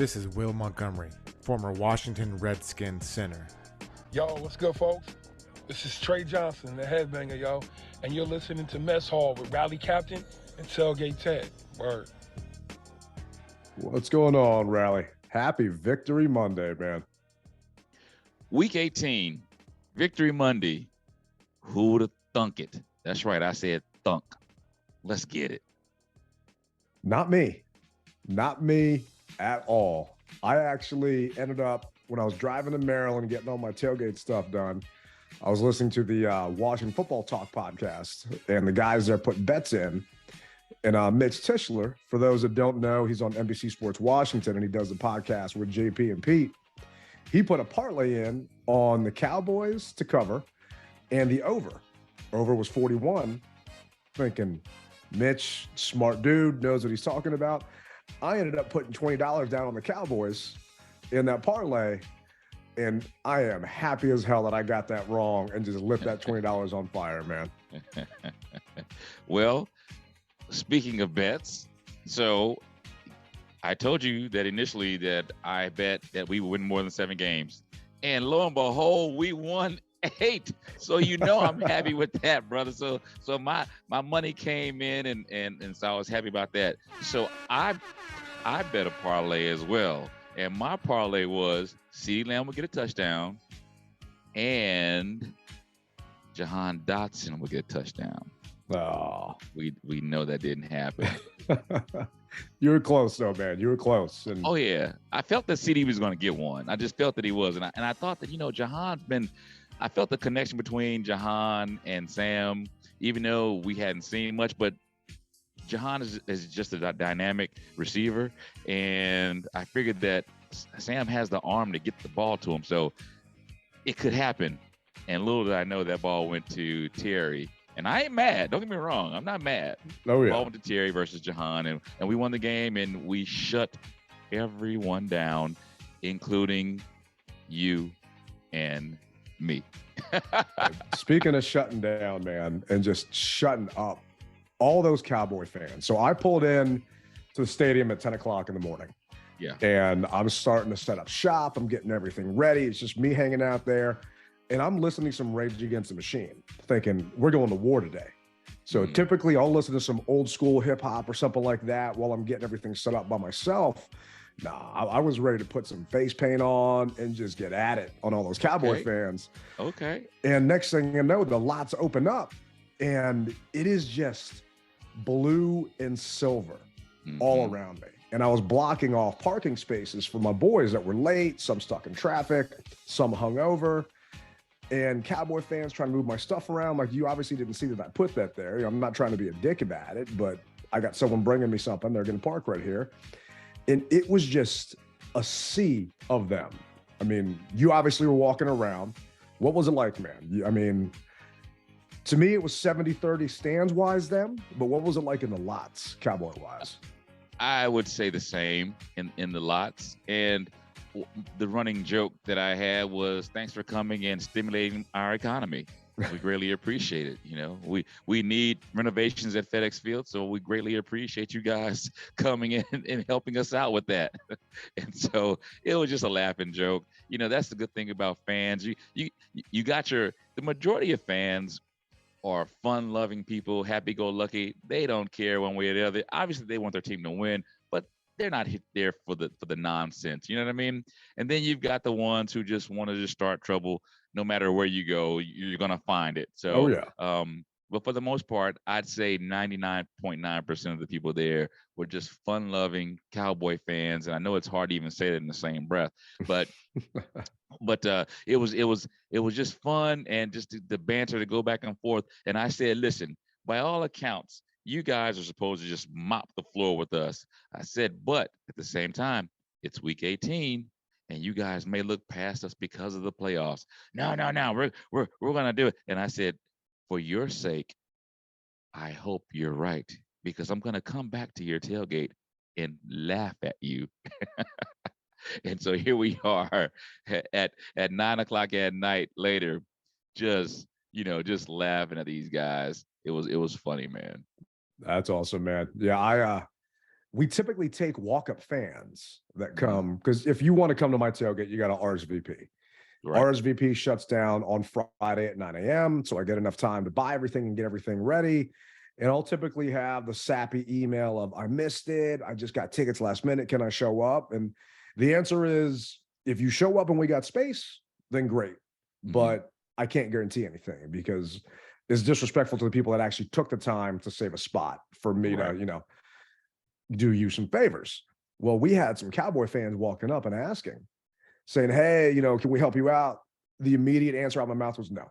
This is Will Montgomery, former Washington Redskins center. Yo, what's good, folks? This is Trey Johnson, the headbanger, yo, and you're listening to Mess Hall with Rally Captain and Tailgate Ted. Word. What's going on, Rally? Happy Victory Monday, man. Week 18, Victory Monday. Who would have thunk it? That's right, I said thunk. Let's get it. Not me. Not me at all. I actually ended up, when I was driving to Maryland getting all my tailgate stuff done, I was listening to the Washington Football Talk podcast, and the guys there put bets in. And Mitch Tischler, for those that don't know, he's on NBC Sports Washington, and he does the podcast with JP and Pete. He put a parlay in on the Cowboys to cover and the over. Over was 41. Thinking, Mitch, smart dude, knows what he's talking about. I ended up putting $20 down on the Cowboys in that parlay, and I am happy as hell that I got that wrong and just lit that $20 on fire, man. Well, speaking of bets, so I told you that initially that I bet that we would win more than 7 games. And lo and behold, we won 8. So you know I'm happy with that, brother. So my money came in and so I was happy about that. So I bet a parlay as well. And my parlay was CeeDee Lamb would get a touchdown and Jahan Dotson would get a touchdown. Oh, we know that didn't happen. You were close though, man. You were close. And oh yeah, I felt that CD was going to get one. I just felt that he was, and I thought that Jahan's been. I felt the connection between Jahan and Sam, even though we hadn't seen much, but Jahan is just a dynamic receiver, and I figured that Sam has the arm to get the ball to him, so it could happen. And little did I know that ball went to Terry. And I ain't mad. Don't get me wrong. I'm not mad. Oh, yeah. Ball went to Terry versus Jahan, and we won the game, and we shut everyone down, including you and me. Speaking of shutting down, man, and just shutting up, all those Cowboy fans. So I pulled in to the stadium at 10 o'clock in the morning. Yeah. And I'm starting to set up shop. I'm getting everything ready. It's just me hanging out there. And I'm listening to some Rage Against the Machine, thinking we're going to war today. So typically I'll listen to some old school hip hop or something like that while I'm getting everything set up by myself. Nah, I was ready to put some face paint on and just get at it on all those Cowboy fans. Okay. And next thing you know, the lots open up and it is just blue and silver all around me. And I was blocking off parking spaces for my boys that were late, some stuck in traffic, some hung over. And Cowboy fans trying to move my stuff around. Like, you obviously didn't see that I put that there. I'm not trying to be a dick about it, but I got someone bringing me something. They're going to park right here. And it was just a sea of them. I mean, you obviously were walking around. What was it like, man? I mean, to me, it was 70-30 stands-wise then, but what was it like in the lots, Cowboy-wise? I would say the same in the lots. And the running joke that I had was, thanks for coming and stimulating our economy. We greatly appreciate it. We need renovations at Fedex Field, so we greatly appreciate you guys coming in and helping us out with that. And so it was just a laughing joke. That's the good thing about fans. You got the majority of fans are fun-loving people, happy-go-lucky. They don't care one way or the other. Obviously, they want their team to win, but they're not there for the nonsense. You know what I mean? And then you've got the ones who just want to just start trouble. No matter where you go, you're going to find it. So, but for the most part, I'd say 99.9% of the people there were just fun-loving Cowboy fans. And I know it's hard to even say that in the same breath, but it was just fun and just the banter to go back and forth. And I said, listen, by all accounts, you guys are supposed to just mop the floor with us. I said, but at the same time, it's week 18. And you guys may look past us because of the playoffs. No, we're gonna do it. And I said, for your sake, I hope you're right, because I'm gonna come back to your tailgate and laugh at you. And so here we are at 9 o'clock at night later, just laughing at these guys. It was funny, man. That's awesome, man. Yeah, we typically take walk-up fans that come, because if you want to come to my tailgate, you got to RSVP. Right. RSVP shuts down on Friday at 9 a.m. So I get enough time to buy everything and get everything ready. And I'll typically have the sappy email of, I missed it. I just got tickets last minute. Can I show up? And the answer is, if you show up and we got space, then great. But I can't guarantee anything, because it's disrespectful to the people that actually took the time to save a spot for me to, you know, do you some favors. Well, we had some Cowboy fans walking up and asking, saying, hey, you know, can we help you out? The immediate answer out of my mouth was no,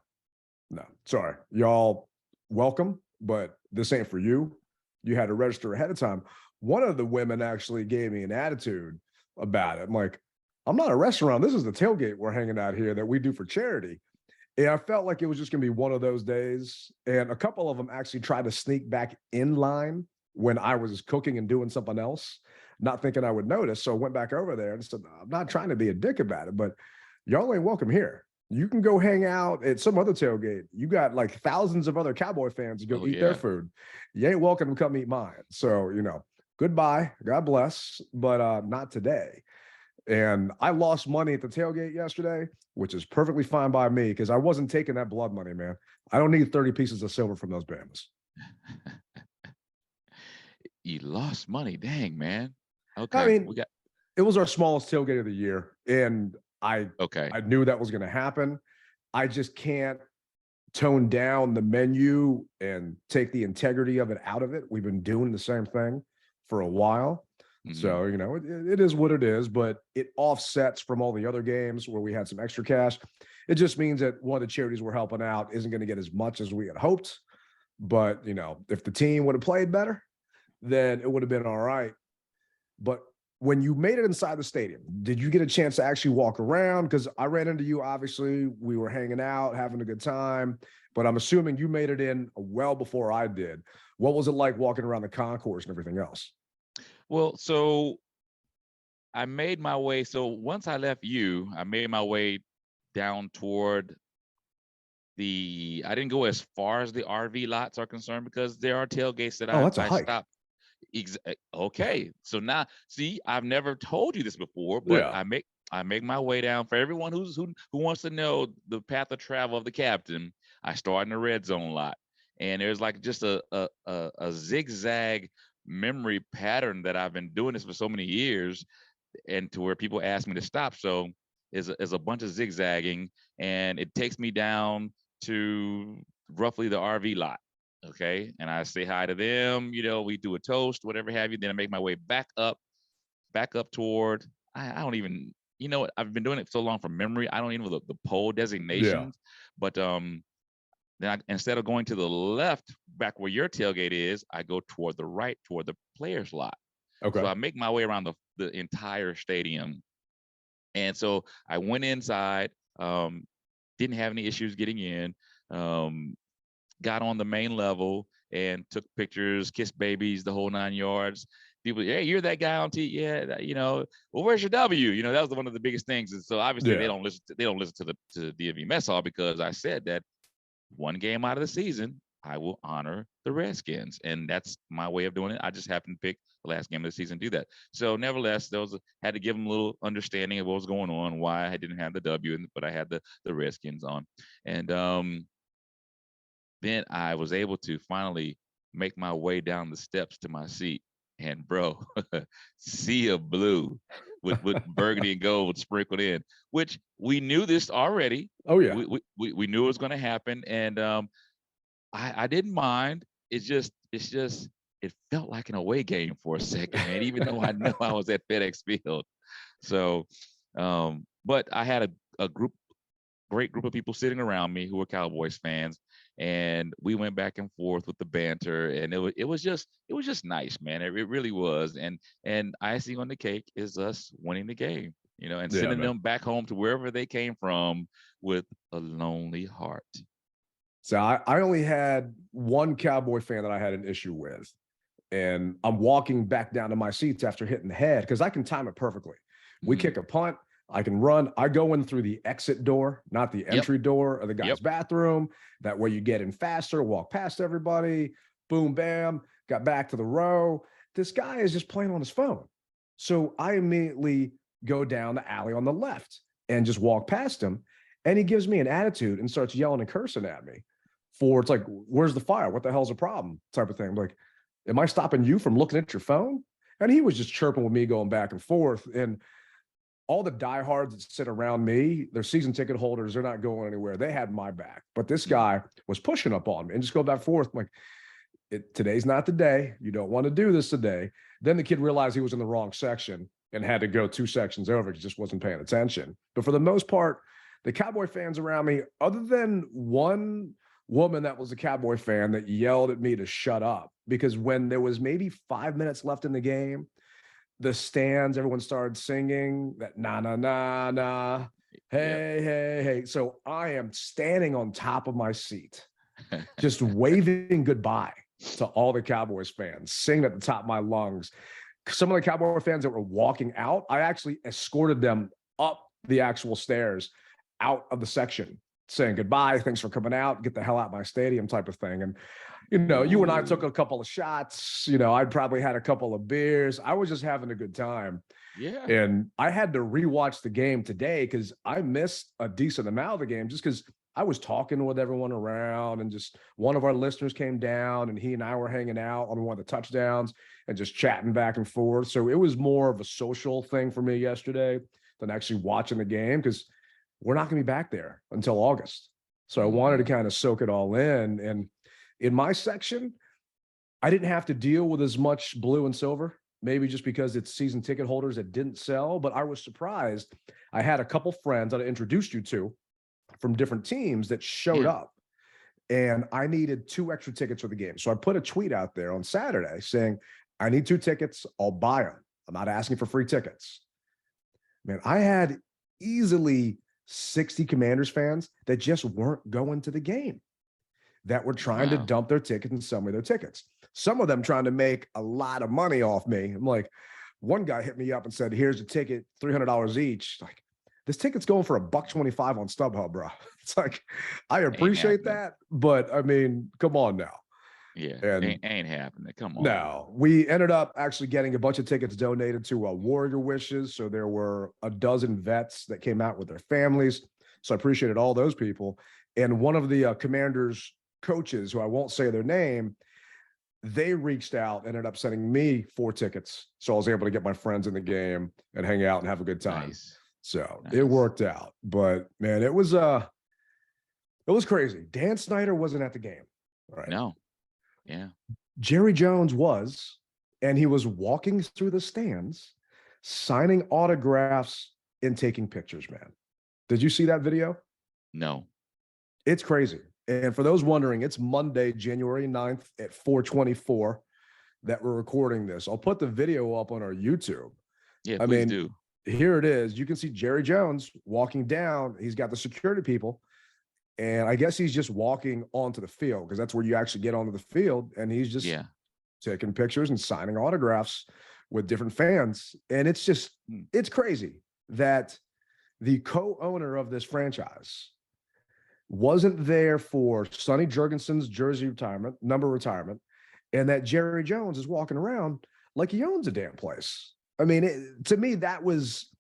sorry, y'all welcome, but this ain't for you. You had to register ahead of time. One of the women actually gave me an attitude about it. I'm like, I'm not a restaurant. This is the tailgate we're hanging out here that we do for charity. And I felt like it was just going to be one of those days. And a couple of them actually tried to sneak back in line when I was cooking and doing something else, not thinking I would notice. So I went back over there and said, I'm not trying to be a dick about it, but y'all ain't welcome here. You can go hang out at some other tailgate. You got like thousands of other Cowboy fans to go eat their food. You ain't welcome to come eat mine. So, you know, goodbye, God bless, but not today. And I lost money at the tailgate yesterday, which is perfectly fine by me, because I wasn't taking that blood money, man. I don't need 30 pieces of silver from those Bamas. You lost money, dang, man. Okay, I mean, it was our smallest tailgate of the year, and I knew that was going to happen. I just can't tone down the menu and take the integrity of it out of it. We've been doing the same thing for a while. So, you know, it is what it is, but it offsets from all the other games where we had some extra cash. It just means that one of the charities we're helping out isn't going to get as much as we had hoped. But, you know, if the team would have played better, then it would have been all right. But when you made it inside the stadium, did you get a chance to actually walk around? Because I ran into you, obviously. We were hanging out, having a good time. But I'm assuming you made it in well before I did. What was it like walking around the concourse and everything else? Well, so I made my way. So once I left you, I made my way down toward I didn't go as far as the RV lots are concerned, because there are tailgates that I stopped. Okay. So now, see, I've never told you this before, but I make my way down. For everyone who wants to know the path of travel of the captain, I start in the red zone lot. And there's like just a zigzag memory pattern that I've been doing this for so many years, and to where people ask me to stop. So is a bunch of zigzagging, and it takes me down to roughly the RV lot. Okay. And I say hi to them, you know, we do a toast, whatever have you. Then I make my way back up toward, I don't even, you know, I've been doing it so long from memory. I don't even know the pole designations, but then instead of going to the left, back where your tailgate is, I go toward the right, toward the players lot. Okay. So I make my way around the entire stadium. And so I went inside, didn't have any issues getting in, got on the main level and took pictures, kissed babies, the whole 9 yards. People, hey, you're that guy on TV. Yeah, you know, well, where's your W? You know, that was one of the biggest things. And so obviously they don't listen to the DMV Mess Hall, because I said that one game out of the season, I will honor the Redskins. And that's my way of doing it. I just happened to pick the last game of the season to do that. So nevertheless, had to give them a little understanding of what was going on, why I didn't have the W, but I had the Redskins on. And then I was able to finally make my way down the steps to my seat. And bro, sea of blue with burgundy and gold sprinkled in, which we knew this already. Oh yeah, we knew it was going to happen, and I didn't mind. It felt like an away game for a second, man. Even though I know I was at Fedex Field. So, but I had a great group of people sitting around me who were Cowboys fans. And we went back and forth with the banter, and it was just nice, man. It really was. And icing on the cake is us winning the game, you know, and sending them back home to wherever they came from with a lonely heart. So I only had one Cowboy fan that I had an issue with, and I'm walking back down to my seats after hitting the head, because I can time it perfectly. We kick a punt, I can run. I go in through the exit door, not the entry door of the guy's bathroom. That way you get in faster, walk past everybody, boom, bam, got back to the row. this guy is just playing on his phone. So I immediately go down the alley on the left and just walk past him. And he gives me an attitude and starts yelling and cursing at me for, it's like, where's the fire? What the hell's the problem? Type of thing. I'm like, am I stopping you from looking at your phone? And he was just chirping with me, going back and forth. And all the diehards that sit around me, they're season ticket holders. They're not going anywhere. They had my back. But this guy was pushing up on me and just go back and forth. I'm like, today's not the day. You don't want to do this today. Then the kid realized he was in the wrong section and had to go 2 sections over. He just wasn't paying attention. But for the most part, the Cowboy fans around me, other than one woman that was a Cowboy fan that yelled at me to shut up, because when there was maybe 5 minutes left in the game, the stands, everyone started singing that na na na na, hey, hey, hey. So I am standing on top of my seat, just waving goodbye to all the Cowboys fans, singing at the top of my lungs. Some of the Cowboy fans that were walking out, I actually escorted them up the actual stairs out of the section, saying goodbye, thanks for coming out, get the hell out of my stadium, type of thing. And, you know, you and I took a couple of shots, you know, I'd probably had a couple of beers. I was just having a good time. Yeah. And I had to rewatch the game today because I missed a decent amount of the game just because I was talking with everyone around, and just one of our listeners came down and he and I were hanging out on one of the touchdowns and just chatting back and forth. So it was more of a social thing for me yesterday than actually watching the game, because we're not going to be back there until August. So I wanted to kind of soak it all in. And in my section, I didn't have to deal with as much blue and silver, maybe just because it's season ticket holders that didn't sell. But I was surprised. I had a couple friends that I introduced you to from different teams that showed up, and I needed 2 extra tickets for the game. So I put a tweet out there on Saturday saying, I need 2 tickets. I'll buy them. I'm not asking for free tickets. Man, I had easily 60 Commanders fans that just weren't going to the game, that were trying to dump their tickets and sell me their tickets. Some of them trying to make a lot of money off me. I'm like, one guy hit me up and said, here's a ticket, $300 each. Like, this ticket's going for $1.25 on StubHub, bro. It's like, I appreciate that, but I mean, come on now. Yeah, and ain't happening. Come on. No, we ended up actually getting a bunch of tickets donated to Warrior Wishes. So there were a dozen vets that came out with their families. So I appreciated all those people. And one of the Commanders coaches, who I won't say their name, they reached out, ended up sending me 4 tickets. So I was able to get my friends in the game and hang out and have a good time. Nice. So it worked out. But man, it was crazy. Dan Snyder wasn't at the game. Right. No. Yeah. Jerry Jones was, and he was walking through the stands, signing autographs and taking pictures, man. Did you see that video? No. It's crazy. And for those wondering, it's Monday, January 9th at 4:24 that we're recording this. I'll put the video up on our YouTube. Yeah, please do. Here it is. You can see Jerry Jones walking down. He's got the security people. And I guess he's just walking onto the field, because that's where you actually get onto the field. And he's just taking pictures and signing autographs with different fans. And it's just, it's crazy that the co-owner of this franchise wasn't there for Sonny Jurgensen's jersey retirement, number retirement, and that Jerry Jones is walking around like he owns a damn place. I mean, to me, that was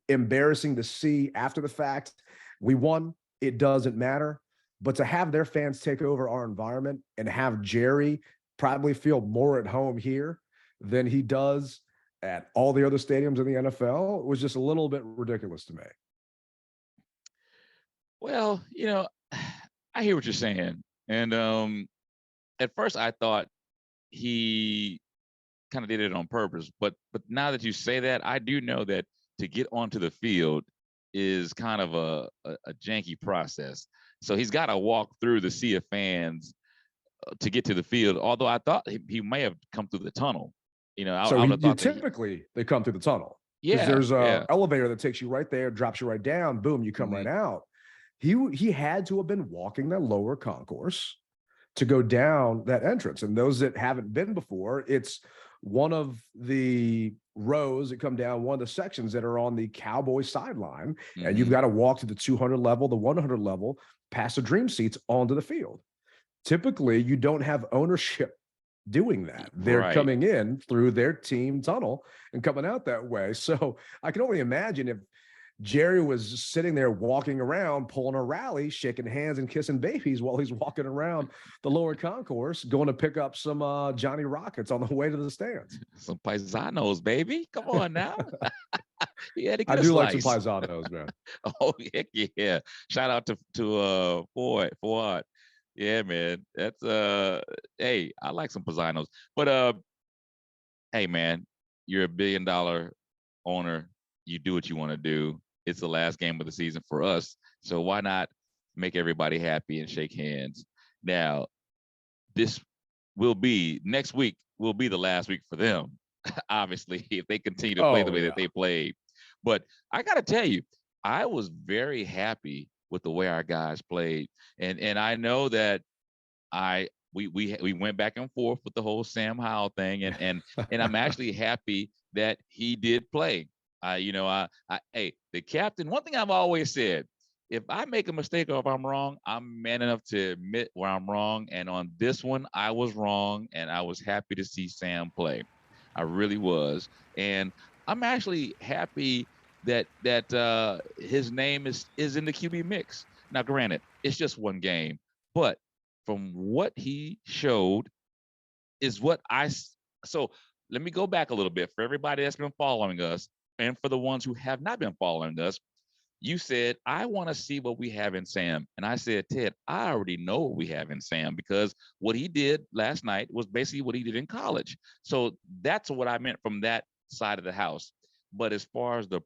embarrassing to see after the fact. We won. It doesn't matter. But to have their fans take over our environment and have Jerry probably feel more at home here than he does at all the other stadiums in the NFL was just a little bit ridiculous to me. Well, you know, I hear what you're saying. And at first I thought he kind of did it on purpose. But now that you say that, I do know that to get onto the field is kind of a janky process. So he's got to walk through the sea of fans to get to the field. Although I thought he may have come through the tunnel. You know, typically they come through the tunnel. Yeah, there's a elevator that takes you right there, drops you right down. Boom, you come right out. He had to have been walking that lower concourse to go down that entrance. And those that haven't been before, it's one of the rows that come down, one of the sections that are on the Cowboy sideline. And you've got to walk to the 200 level, the 100 level, past the dream seats onto the field. Typically, you don't have ownership doing that. They're Right. coming in through their team tunnel and coming out that way. So I can only imagine if Jerry was sitting there walking around, pulling a rally, shaking hands and kissing babies while he's walking around the lower concourse, going to pick up some Johnny Rockets on the way to the stands. Some paisanos, baby. Come on now. You had to I get a do like some slice. paisanos, man. Oh, heck yeah. Shout out to Ford. Yeah, man. That's hey, I like some paisanos. But hey man, you're a $1 billion owner. You do what you want to do. It's the last game of the season for us. So why not make everybody happy and shake hands? Now, this next week will be the last week for them, obviously, if they continue to play the way that they played. But I got to tell you, I was very happy with the way our guys played. And I know that we went back and forth with the whole Sam Howell thing, and I'm actually happy that he did play. Hey, the captain, one thing I've always said, if I make a mistake or if I'm wrong, I'm man enough to admit where I'm wrong. And on this one, I was wrong, and I was happy to see Sam play. I really was. And I'm actually happy that his name is in the QB mix. Now, granted, it's just one game, but from what he showed is what so let me go back a little bit for everybody that's been following us and for the ones who have not been following us. You said, I want to see what we have in Sam. And I said, Ted, I already know what we have in Sam because what he did last night was basically what he did in college. So that's what I meant from that side of the house. But as far as the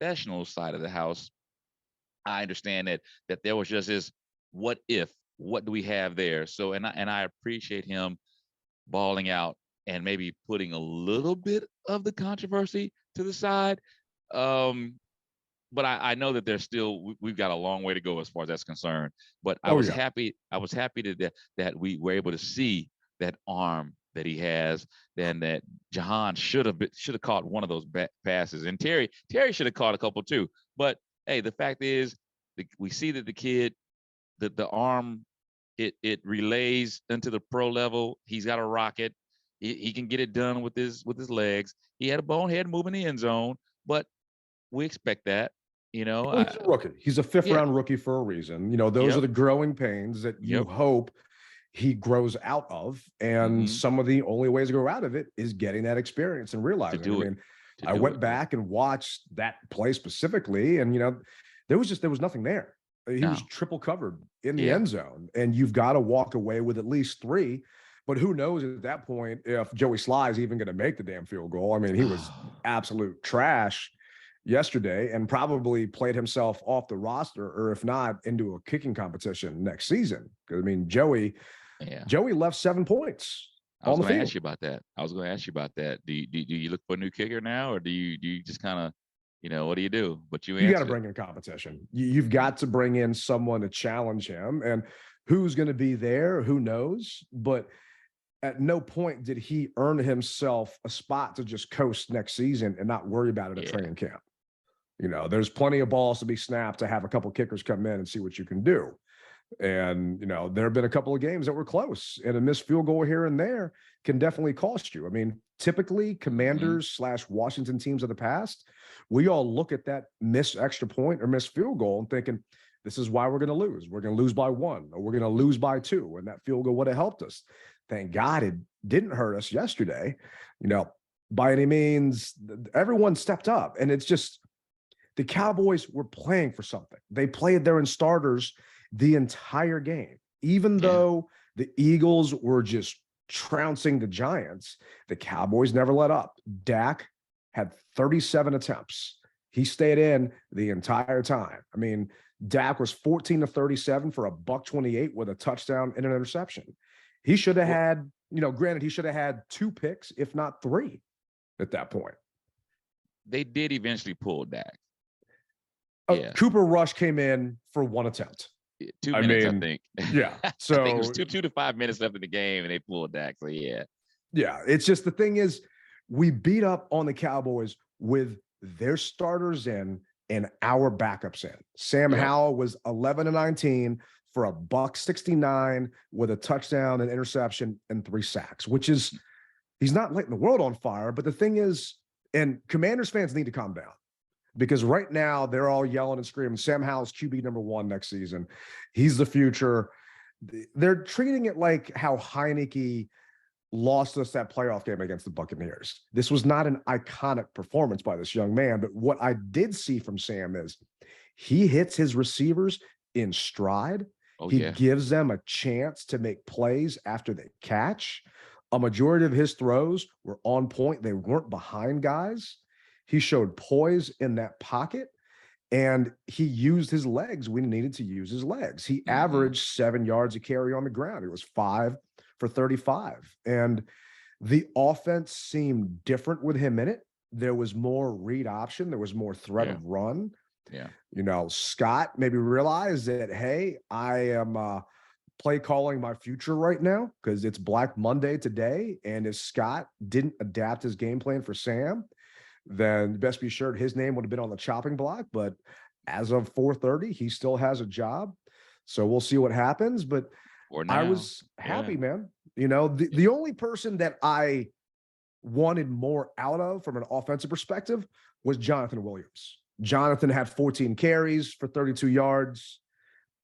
professional side of the house, I understand that there was just this what do we have there? So, and I appreciate him balling out and maybe putting a little bit of the controversy to the side. But I know that we've got a long way to go as far as that's concerned. But I was happy that we were able to see that arm that he has, and that Jahan should have caught one of those passes, and Terry should have caught a couple too. But hey, the fact is, we see that the kid, the arm, it relays into the pro level. He's got a rocket. He can get it done with his legs. He had a bonehead move in the end zone, but we expect that. He's a rookie. He's a fifth-round rookie for a reason. Those are the growing pains that you hope he grows out of. And some of the only ways to grow out of it is getting that experience and realizing. I went back and watched that play specifically, and there was nothing there. He was triple covered in the end zone, and you've got to walk away with at least 3. But who knows at that point if Joey Sly is even going to make the damn field goal. I mean, he was absolute trash yesterday and probably played himself off the roster, or if not, into a kicking competition next season. Because Joey left 7 points. I was going to ask you about that. Do you look for a new kicker now, or do you just kind of, what do you do? But you got to bring in competition. You've got to bring in someone to challenge him, and who's going to be there? Who knows? But at no point did he earn himself a spot to just coast next season and not worry about it at training camp. There's plenty of balls to be snapped to have a couple kickers come in and see what you can do. And, there have been a couple of games that were close, and a missed field goal here and there can definitely cost you. I mean, typically Commanders / Washington teams of the past, we all look at that missed extra point or missed field goal and thinking, this is why we're going to lose. We're going to lose by 1, or we're going to lose by 2. And that field goal would have helped us. Thank God it didn't hurt us yesterday. By any means, everyone stepped up. And it's just, the Cowboys were playing for something. They played their in starters the entire game. Even though the Eagles were just trouncing the Giants, the Cowboys never let up. Dak had 37 attempts. He stayed in the entire time. I mean, Dak was 14 of 37 for $128 with a touchdown and an interception. He should have had, granted, he should have had 2 picks, if not 3 at that point. They did eventually pull Dak. Cooper Rush came in for 1 attempt. 2 minutes, I think. Yeah. So I think it was 2 to 5 minutes left in the game, and they pulled Dak. So yeah. It's just, the thing is, we beat up on the Cowboys with their starters in and our backups in. Sam Howell was 11 of 19, for $169 with a touchdown, an interception, and 3 sacks, which is, he's not lighting the world on fire. But the thing is, and Commanders fans need to calm down, because right now they're all yelling and screaming, Sam Howell's QB #1 next season. He's the future. They're treating it like how Heineke lost us that playoff game against the Buccaneers. This was not an iconic performance by this young man, but what I did see from Sam is he hits his receivers in stride. He gives them a chance to make plays after they catch. A majority of his throws were on point. They weren't behind guys. He showed poise in that pocket, and he used his legs when he needed to use his legs. He averaged 7 yards a carry on the ground. It was 5 for 35. And the offense seemed different with him in it. There was more read option. There was more threat of run. Yeah. You know, Scott maybe realized that, hey, I am play calling my future right now because it's Black Monday today. And if Scott didn't adapt his game plan for Sam, then best be sure his name would have been on the chopping block. But as of 4:30, he still has a job. So we'll see what happens. But I was happy, man. You know, the only person that I wanted more out of from an offensive perspective was Jonathan Williams. Jonathan had 14 carries for 32 yards.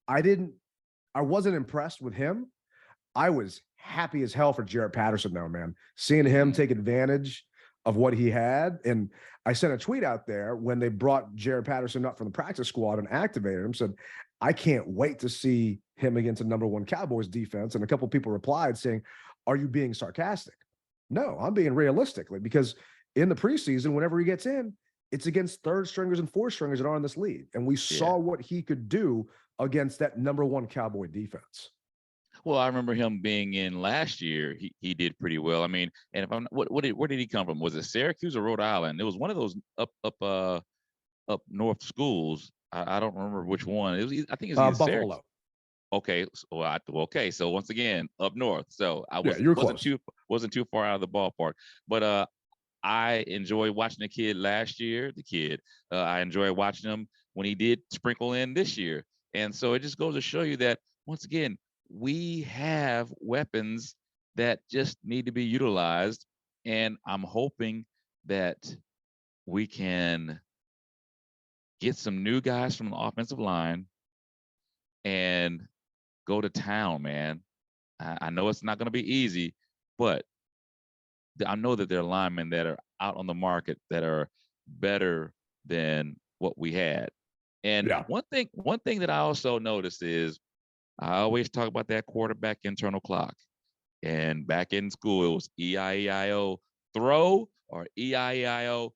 I wasn't impressed with him. I was happy as hell for Jaret Patterson, though, man. Seeing him take advantage of what he had. And I sent a tweet out there when they brought Jaret Patterson up from the practice squad and activated him, said, I can't wait to see him against a #1 Cowboys defense. And a couple of people replied saying, are you being sarcastic? No, I'm being realistic, because in the preseason, whenever he gets in, it's against 3rd stringers and 4th stringers that are in this league. And we saw what he could do against that #1 Cowboy defense. Well, I remember him being in last year. He did pretty well. I mean, and if I'm where did he come from? Was it Syracuse or Rhode Island? It was one of those up north schools. I don't remember which one. It was, I think it was Buffalo. Syracuse. Okay, okay. So once again, up north. So I wasn't too far out of the ballpark. But I enjoyed watching the kid last year. I enjoyed watching him when he did sprinkle in this year. And so it just goes to show you that once again, we have weapons that just need to be utilized. And I'm hoping that we can get some new guys from the offensive line and go to town, man. I know it's not going to be easy, but I know that there are linemen that are out on the market that are better than what we had. And one thing that I also noticed is I always talk about that quarterback internal clock. And back in school, it was E-I-E-I-O throw or E-I-E-I-O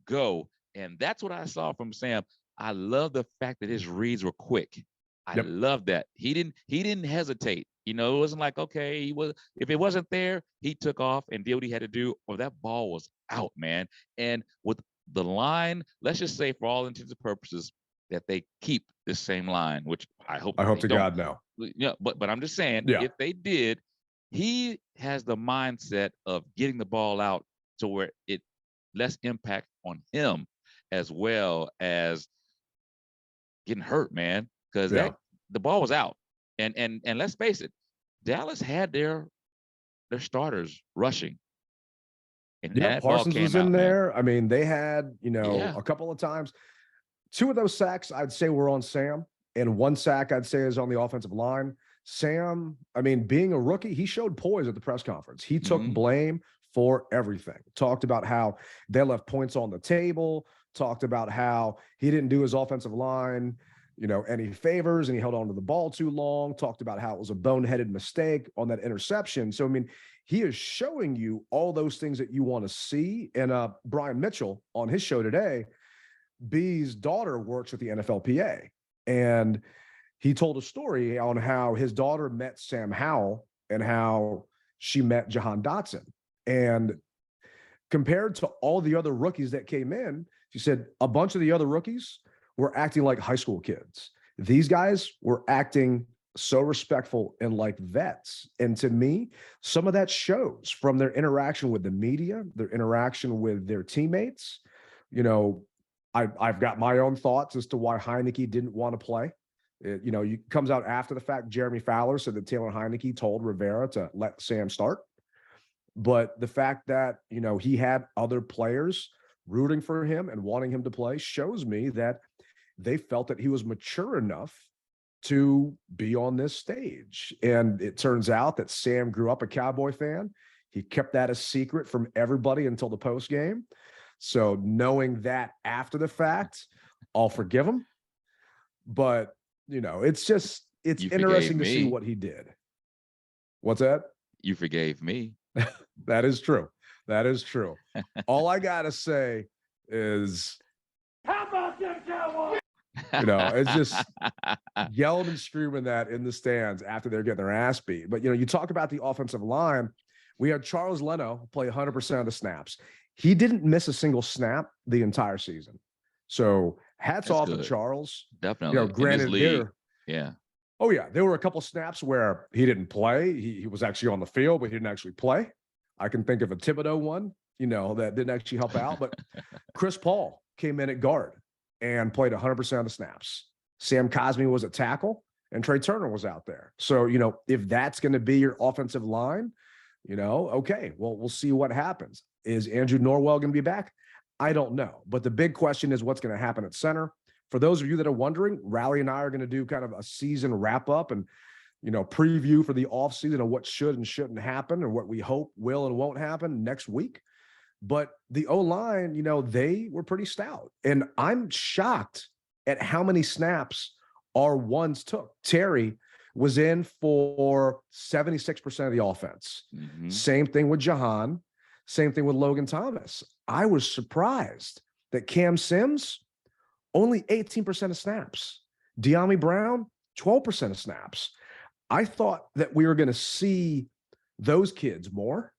go. And that's what I saw from Sam. I love the fact that his reads were quick. I love that. He didn't hesitate. You know, it wasn't like, okay, if it wasn't there, he took off and did what he had to do, or that ball was out, man. And with the line, let's just say for all intents and purposes that they keep this same line, which I hope to God no. Yeah, but I'm just saying, if they did, he has the mindset of getting the ball out to where it less impact on him as well as getting hurt, man. Because the ball was out. And let's face it, Dallas had their starters rushing. And that Parsons ball came was in out, there. man. I mean, they had, a couple of times. 2 of those sacks, I'd say, were on Sam. And 1 sack, I'd say, is on the offensive line. Sam, I mean, being a rookie, he showed poise at the press conference. He took blame for everything. Talked about how they left points on the table. Talked about how he didn't do his offensive line any favors, and he held on to the ball too long. Talked about how it was a boneheaded mistake on that interception. So, I mean, he is showing you all those things that you want to see. And Brian Mitchell on his show today, B's daughter works at the NFLPA, and he told a story on how his daughter met Sam Howell and how she met Jahan Dotson. And compared to all the other rookies that came in, she said a bunch of the other rookies were acting like high school kids. These guys were acting so respectful and like vets. And to me, some of that shows from their interaction with the media, their interaction with their teammates. I've got my own thoughts as to why Heineke didn't want to play. It comes out after the fact. Jeremy Fowler said that Taylor Heineke told Rivera to let Sam start. But the fact that, he had other players rooting for him and wanting him to play shows me that they felt that he was mature enough to be on this stage. And it turns out that Sam grew up a Cowboy fan. He kept that a secret from everybody until the post game. So knowing that after the fact, I'll forgive him. But, it's interesting to see what he did. What's that? You forgave me. That is true. That is true. All I got to say is, how about them Cowboys? It's just yelling and screaming that in the stands after they're getting their ass beat. But, you talk about the offensive line. We had Charles Leno play 100% of the snaps. He didn't miss a single snap the entire season. So hats off to Charles. Definitely. Granted, yeah. Oh, yeah. There were a couple snaps where he didn't play. He was actually on the field, but he didn't actually play. I can think of a Thibodeau one, that didn't actually help out. But Chris Paul came in at guard and played 100% of the snaps. Sam Cosmi was at tackle, and Trey Turner was out there. So, if that's going to be your offensive line, okay, well, we'll see what happens. Is Andrew Norwell going to be back? I don't know. But the big question is what's going to happen at center. For those of you that are wondering, Rally and I are going to do kind of a season wrap up and, preview for the offseason of what should and shouldn't happen and what we hope will and won't happen next week. But the O-line, they were pretty stout. And I'm shocked at how many snaps our ones took. Terry was in for 76% of the offense. Mm-hmm. Same thing with Jahan. Same thing with Logan Thomas. I was surprised that Cam Sims, only 18% of snaps. De'Ami Brown, 12% of snaps. I thought that we were going to see those kids more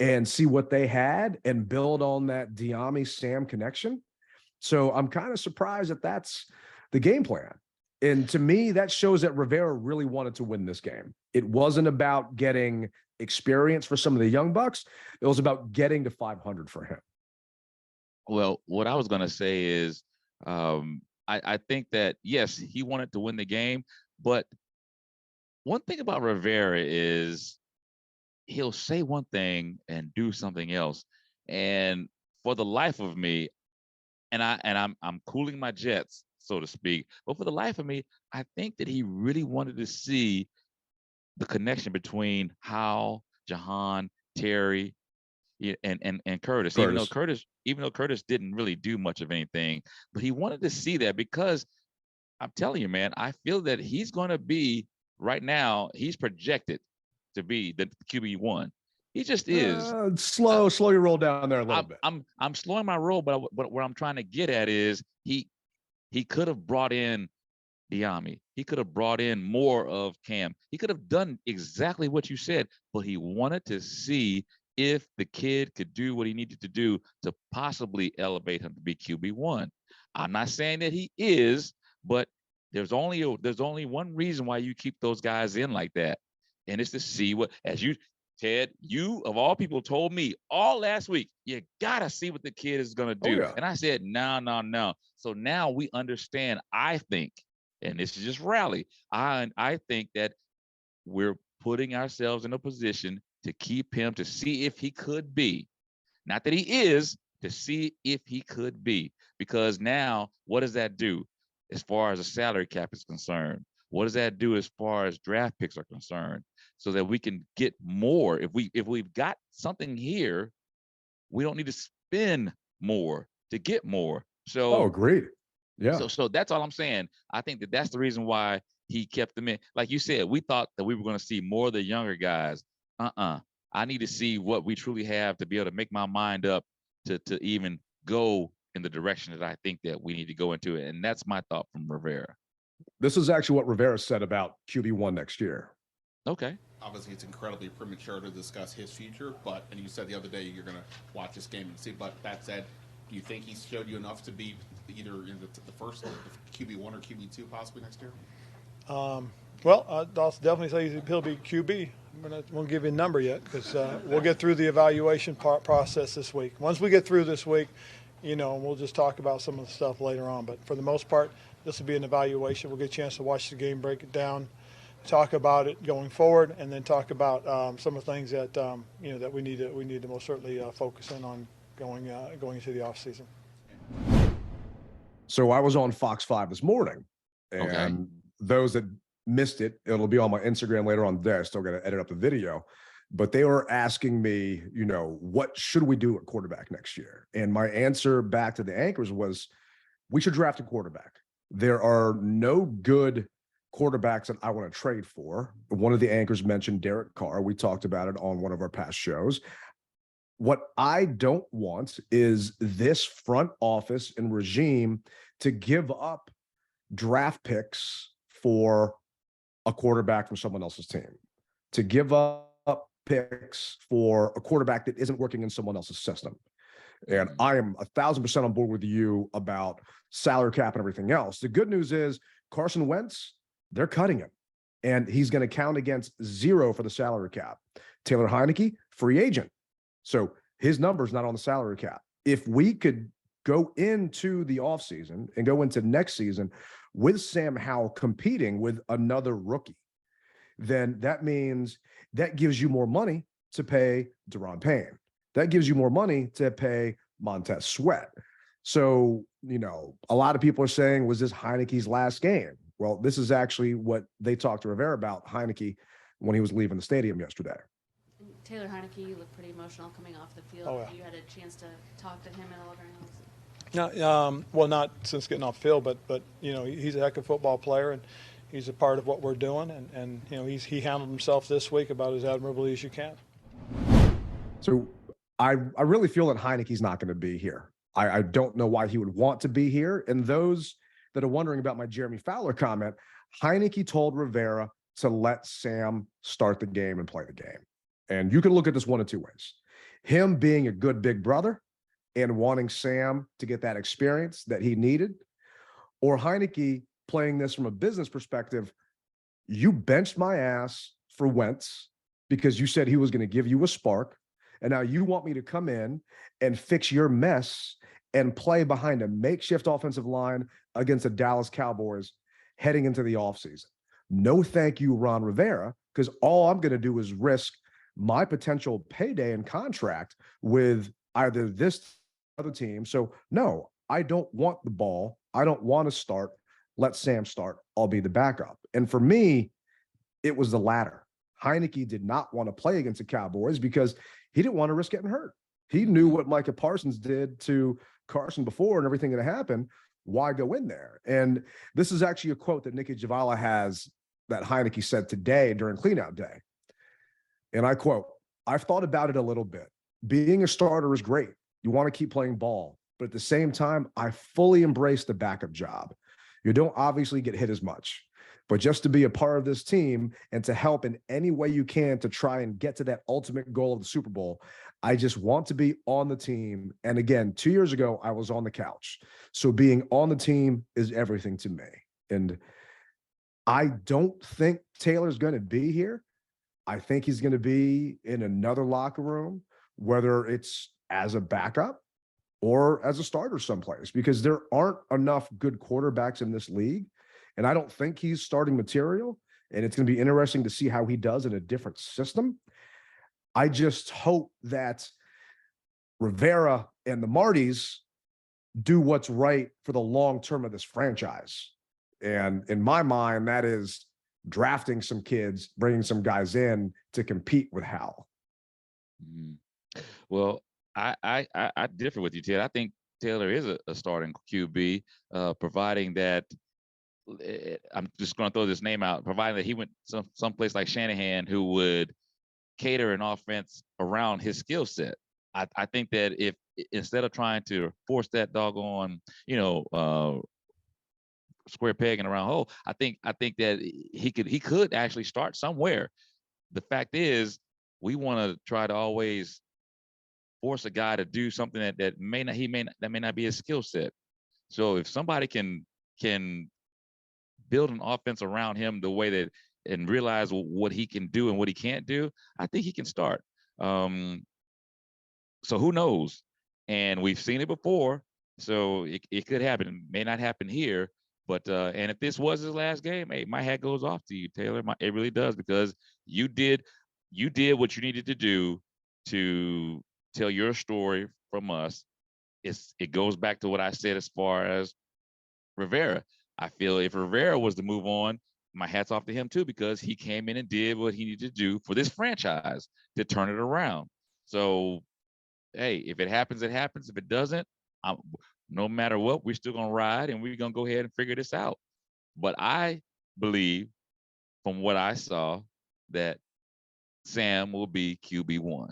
and see what they had and build on that De'Ami Sam connection. So I'm kind of surprised that that's the game plan. And to me, that shows that Rivera really wanted to win this game. It wasn't about getting experience for some of the young bucks. It was about getting to 500 for him. Well, what I was going to say is, I think that, yes, he wanted to win the game, but one thing about Rivera is he'll say one thing and do something else. And for the life of me, I'm cooling my jets, so to speak, but for the life of me, I think that he really wanted to see the connection between Howell, Jahan, Terry, and Curtis. Even though Curtis didn't really do much of anything, but he wanted to see that because I'm telling you, man, I feel that he's going to be right now. He's projected to be the QB1. He just is. Slow your roll down there a little bit. I'm slowing my roll, but what I'm trying to get at is he could have brought in De'Ami. He could have brought in more of Cam. He could have done exactly what you said, but he wanted to see if the kid could do what he needed to do to possibly elevate him to be QB1. I'm not saying that he is, but there's only one reason why you keep those guys in like that, and it's to see what, as you, Ted, you of all people told me all last week, you gotta see what the kid is gonna do. Oh, yeah. And I said, no. So now we understand, I think, and this is just Rally, I think that we're putting ourselves in a position to keep him, to see if he could be, not that he is, to see if he could be. Because now, what does that do as far as the salary cap is concerned? What does that do as far as draft picks are concerned? So that we can get more. If we've got something here, we don't need to spend more to get more. So, agreed. Yeah. So that's all I'm saying. I think that's the reason why he kept them in. Like you said, we thought that we were going to see more of the younger guys. I need to see what we truly have to be able to make my mind up to even go in the direction that I think that we need to go into it. And that's my thought from Rivera. This is actually what Rivera said about QB1 next year. Okay. Obviously, it's incredibly premature to discuss his future, and you said the other day you're going to watch this game and see. But that said, do you think he showed you enough to be either in the first QB1 or QB2 possibly next year? Well, I'll definitely say he'll be QB. I won't give you a number yet because we'll get through the evaluation process this week. Once we get through this week, and we'll just talk about some of the stuff later on. But for the most part, this will be an evaluation. We'll get a chance to watch the game, break it down, talk about it going forward, and then talk about some of the things that that we need to most certainly focus in on going into the off season. So I was on Fox 5 this morning, and Okay. those that missed it, it'll be on my Instagram later on today. I still got to edit up the video, but they were asking me, what should we do at quarterback next year? And my answer back to the anchors was, we should draft a quarterback. There are no good quarterbacks that I want to trade for. One of the anchors mentioned Derek Carr. We talked about it on one of our past shows. What I don't want is this front office and regime to give up draft picks for a quarterback from someone else's team, to give up picks for a quarterback that isn't working in someone else's system. And I am 1,000% on board with you about salary cap and everything else. The good news is Carson Wentz, they're cutting him, and he's going to count against 0 for the salary cap. Taylor Heineke, free agent. So his number's not on the salary cap. If we could go into the offseason and go into next season with Sam Howell competing with another rookie, then that means that gives you more money to pay Deron Payne. That gives you more money to pay Montez Sweat. So, a lot of people are saying, was this Heineke's last game? Well, this is actually what they talked to Rivera about Heineke when he was leaving the stadium yesterday. Taylor Heineke, you look pretty emotional coming off the field. Oh, yeah. You had a chance to talk to him at all during the season? No, well, not since getting off field, but he's a heck of a football player, and he's a part of what we're doing, and he handled himself this week about as admirably as you can. So I really feel that Heineke's not going to be here. I don't know why he would want to be here. And those that are wondering about my Jeremy Fowler comment, Heineke told Rivera to let Sam start the game and play the game. And you can look at this one of two ways. Him being a good big brother and wanting Sam to get that experience that he needed, or Heineke playing this from a business perspective. You benched my ass for Wentz because you said he was going to give you a spark. And now you want me to come in and fix your mess and play behind a makeshift offensive line against the Dallas Cowboys heading into the offseason. No, thank you, Ron Rivera, because all I'm going to do is risk my potential payday and contract with either this other team. So no, I don't want the ball. I don't want to start. Let Sam start. I'll be the backup. And for me, it was the latter. Heineke did not want to play against the Cowboys because he didn't want to risk getting hurt. He knew what Micah Parsons did to Carson before and everything that happened. Why go in there? And this is actually a quote that Nikki Javala has that Heineke said today during cleanout day. And I quote, "I've thought about it a little bit. Being a starter is great. You want to keep playing ball. But at the same time, I fully embrace the backup job. You don't obviously get hit as much. But just to be a part of this team and to help in any way you can to try and get to that ultimate goal of the Super Bowl, I just want to be on the team. And again, 2 years ago, I was on the couch. So being on the team is everything to me." And I don't think Taylor's going to be here. I think he's going to be in another locker room, whether it's as a backup or as a starter someplace, because there aren't enough good quarterbacks in this league. And I don't think he's starting material. And it's going to be interesting to see how he does in a different system. I just hope that Rivera and the Martys do what's right for the long term of this franchise. And in my mind, that is drafting some kids, bringing some guys in to compete with Howell. Well, I differ with you, Ted. I think Taylor is a starting QB, providing that I'm just going to throw this name out, providing that he went someplace like Shanahan, who would cater an offense around his skill set. I think that if instead of trying to force that doggone, square peg in a round hole, I think that he could actually start somewhere. The fact is, we want to try to always force a guy to do something that may not be his skill set. So if somebody can build an offense around him the way that and realize what he can do and what he can't do, I think he can start. So who knows? And we've seen it before. So it could happen. It may not happen here, but and if this was his last game, hey, my hat goes off to you, Taylor. It really does, because you did what you needed to do to tell your story from us. It goes back to what I said as far as Rivera. I feel if Rivera was to move on, my hat's off to him too, because he came in and did what he needed to do for this franchise to turn it around. So, hey, if it happens, it happens. If it doesn't, no matter what, we're still going to ride and we're going to go ahead and figure this out. But I believe from what I saw that Sam will be QB1.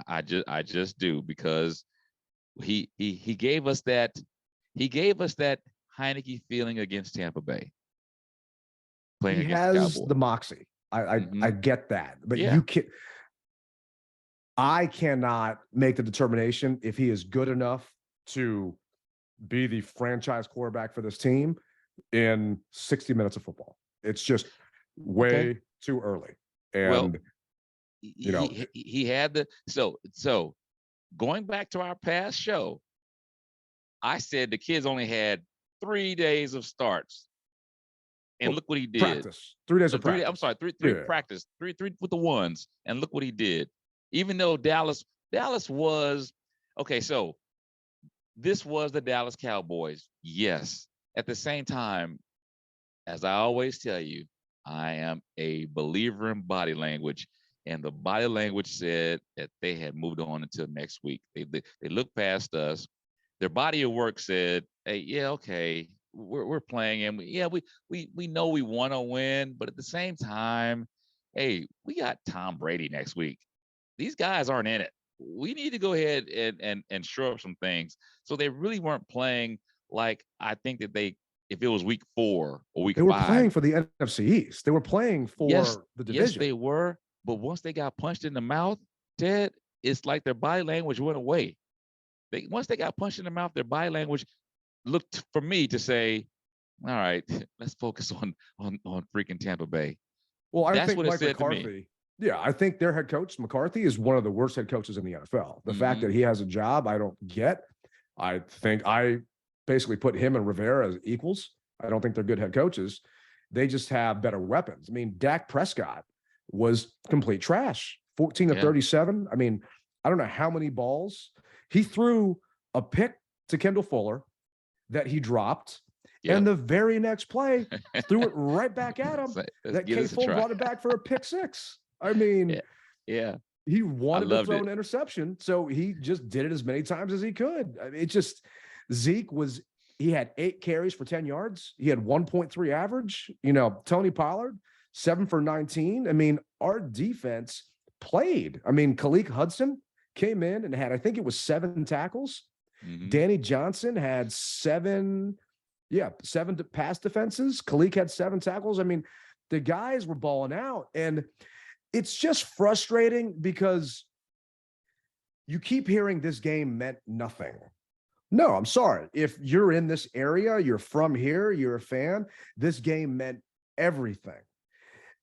I just do, because he gave us that Heineke feeling against Tampa Bay. Playing He against has the Cowboys. the moxie. I get that, but Yeah. you can't. I cannot make the determination if he is good enough to be the franchise quarterback for this team in 60 minutes of football. It's just way too early. And Well, you know, he had the so going back to our past show, I said the kids only had 3 days of starts. And look what he did. Practice. 3 days of practice. I'm sorry, three practice. Three with the ones. And look what he did. Even though Dallas was okay, so this was the Dallas Cowboys. Yes. At the same time, as I always tell you, I am a believer in body language. And the body language said that they had moved on until next week. They looked past us. Their body of work said, hey, yeah, okay, we're playing, and we know we want to win, but at the same time, hey, we got Tom Brady next week. These guys aren't in it. We need to go ahead and shore up some things. So they really weren't playing like I think that if it was week 4 or week 5. They were playing for the NFC East. They were playing for the division. Yes, they were. But once they got punched in the mouth, Ted, it's like their body language went away. Once they got punched in the mouth, their body language looked for me to say, all right, let's focus on freaking Tampa Bay. Well, I That's think what it Mike said McCarthy, to me. yeah, I think their head coach, McCarthy, is one of the worst head coaches in the NFL. The fact that he has a job, I don't get. I think I basically put him and Rivera as equals. I don't think they're good head coaches. They just have better weapons. I mean, Dak Prescott was complete trash. 14 to 37. I mean, I don't know how many balls. He threw a pick to Kendall Fuller that he dropped. Yep. And the very next play, threw it right back at him. That K. Full brought it back for a pick 6. I mean, he wanted to throw an interception, so he just did it as many times as he could. I mean, Zeke he had 8 carries for 10 yards. He had 1.3 average. Tony Pollard, 7 for 19. I mean, our defense played. I mean, Khaleke Hudson came in and had, I think it was 7 tackles. Mm-hmm. Danny Johnson had 7 pass defenses. Khaleke had 7 tackles. I mean, the guys were balling out. And it's just frustrating because you keep hearing this game meant nothing. No, I'm sorry. If you're in this area, you're from here, you're a fan, this game meant everything.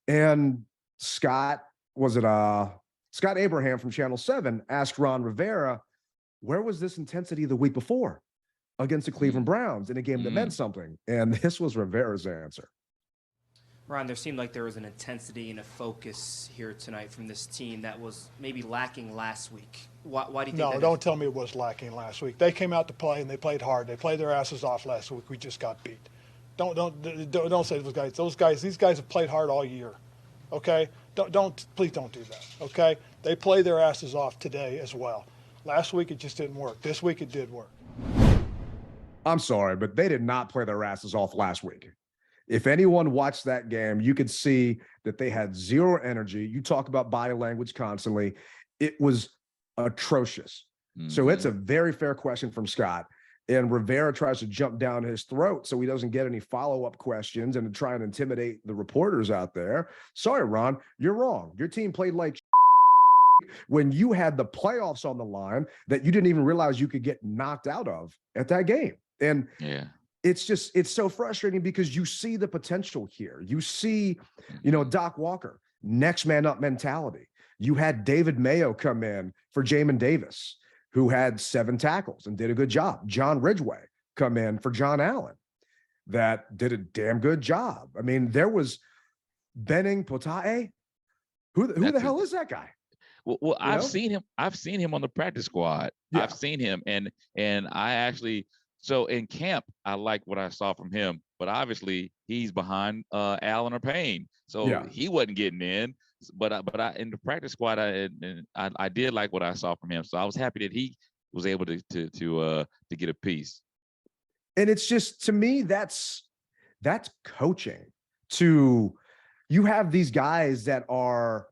And Scott Abraham from Channel 7 asked Ron Rivera, where was this intensity the week before against the Cleveland Browns in a game that meant something? And this was Rivera's answer. Ron, there seemed like there was an intensity and a focus here tonight from this team that was maybe lacking last week. Why do you think that? No, don't tell me it was lacking last week. They came out to play and they played hard. They played their asses off last week. We just got beat. Don't say those guys. These guys have played hard all year. Okay? Please don't do that. Okay? They played their asses off today as well. Last week it just didn't work. This week it did work. I'm sorry, but they did not play their asses off last week. If anyone watched that game, you could see that they had zero energy. You talk about body language constantly. It was atrocious. Mm-hmm. So it's a very fair question from Scott. And Rivera tries to jump down his throat so he doesn't get any follow-up questions and to try and intimidate the reporters out there. Sorry, Ron, you're wrong. Your team played like when you had the playoffs on the line that you didn't even realize you could get knocked out of at that game. And it's so frustrating because you see the potential here. You see, Doc Walker, next man up mentality. You had David Mayo come in for Jamin Davis. who had 7 tackles and did a good job. John Ridgeway come in for John Allen that did a damn good job. I mean, there was Benning Potae. Who the hell is that guy? Well, I've seen him. I've seen him on the practice squad. Yeah. I've seen him, and I actually, so in camp, I like what I saw from him. But obviously, he's behind Allen or Payne, so he wasn't getting in. But I in the practice squad, I did like what I saw from him. So I was happy that he was able to get a piece. And it's just, to me, that's coaching. You have these guys that are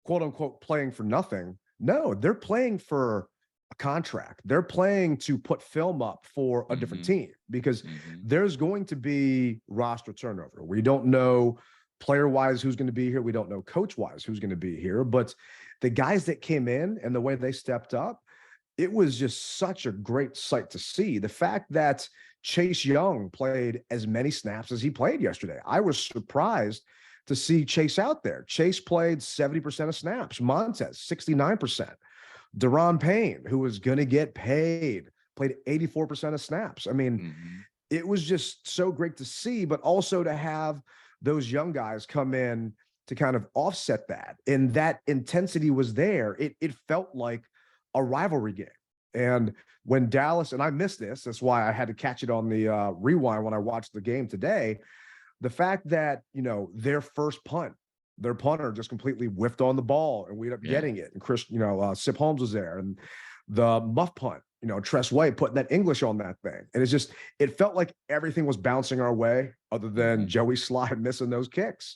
quote unquote playing for nothing. No, they're playing for a contract. They're playing to put film up for a different team, because there's going to be roster turnover. We don't know player-wise who's going to be here. We don't know coach-wise who's going to be here. But the guys that came in and the way they stepped up, it was just such a great sight to see. The fact that Chase Young played as many snaps as he played yesterday, I was surprised to see Chase out there. Chase played 70% of snaps. Montez, 69%. Deron Payne, who was going to get paid, played 84% of snaps. I mean, it was just so great to see, but also to have those young guys come in to kind of offset that. And that intensity was there. It felt like a rivalry game. And when Dallas, and I missed this, that's why I had to catch it on the rewind when I watched the game today. The fact that, their first punt, their punter just completely whiffed on the ball and we ended up getting it. And Chris, Sip Holmes was there, and the muff punt, Tress Way putting that English on that thing. And it's just, it felt like everything was bouncing our way other than Joey Slye missing those kicks.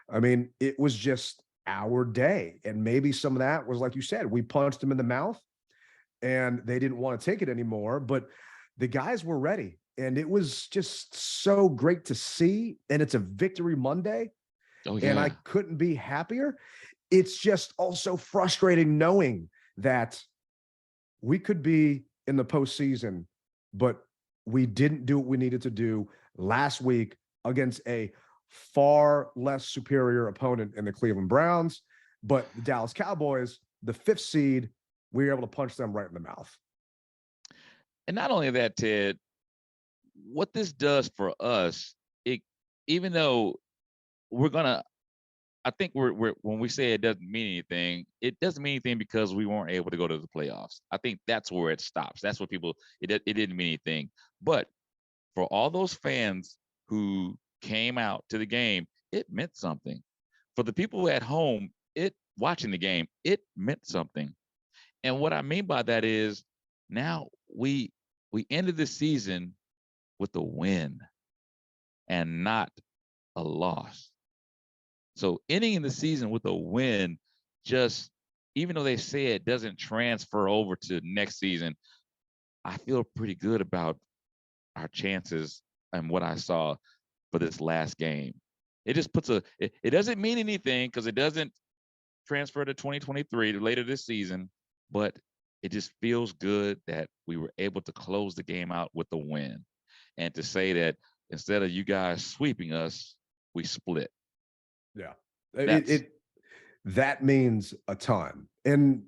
I mean, it was just our day. And maybe some of that was, like you said, we punched them in the mouth and they didn't want to take it anymore, but the guys were ready. And it was just so great to see. And it's a victory Monday. Oh, yeah. And I couldn't be happier. It's just also frustrating knowing that we could be in the postseason, but we didn't do what we needed to do last week against a far less superior opponent in the Cleveland Browns. But the Dallas Cowboys, the 5th seed, we were able to punch them right in the mouth. And not only that, Ted, what this does for us, even though I think we're when we say it doesn't mean anything, it doesn't mean anything because we weren't able to go to the playoffs. I think that's where it stops. That's what it didn't mean anything. But for all those fans who came out to the game, it meant something. For the people at home, watching the game, it meant something. And what I mean by that is now we ended the season with a win and not a loss. So ending the season with a win, just even though they say it doesn't transfer over to next season, I feel pretty good about our chances and what I saw for this last game. It just puts it doesn't mean anything because it doesn't transfer to 2023 later this season, but it just feels good that we were able to close the game out with a win. And to say that instead of you guys sweeping us, we split. Yeah, that means a ton. And,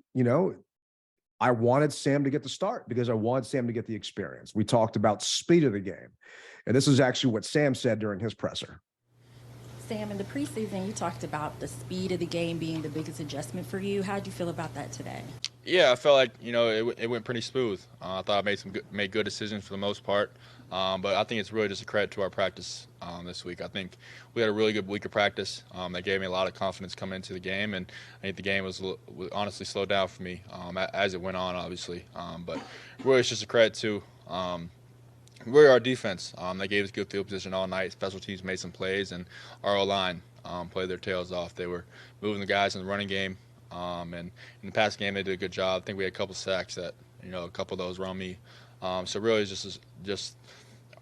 I wanted Sam to get the start because I wanted Sam to get the experience. We talked about speed of the game. And this is actually what Sam said during his presser. Sam, in the preseason, you talked about the speed of the game being the biggest adjustment for you. How did you feel about that today? Yeah, I felt like, it went pretty smooth. I thought I made good decisions for the most part. But I think it's really just a credit to our practice this week. I think we had a really good week of practice. That gave me a lot of confidence coming into the game, and I think the game was honestly slowed down for me as it went on, obviously. But really, it's just a credit to really our defense. They gave us good field position all night. Special teams made some plays, and our O-line played their tails off. They were moving the guys in the running game, and in the pass game, they did a good job. I think we had a couple sacks that, a couple of those were on me. So really, it's just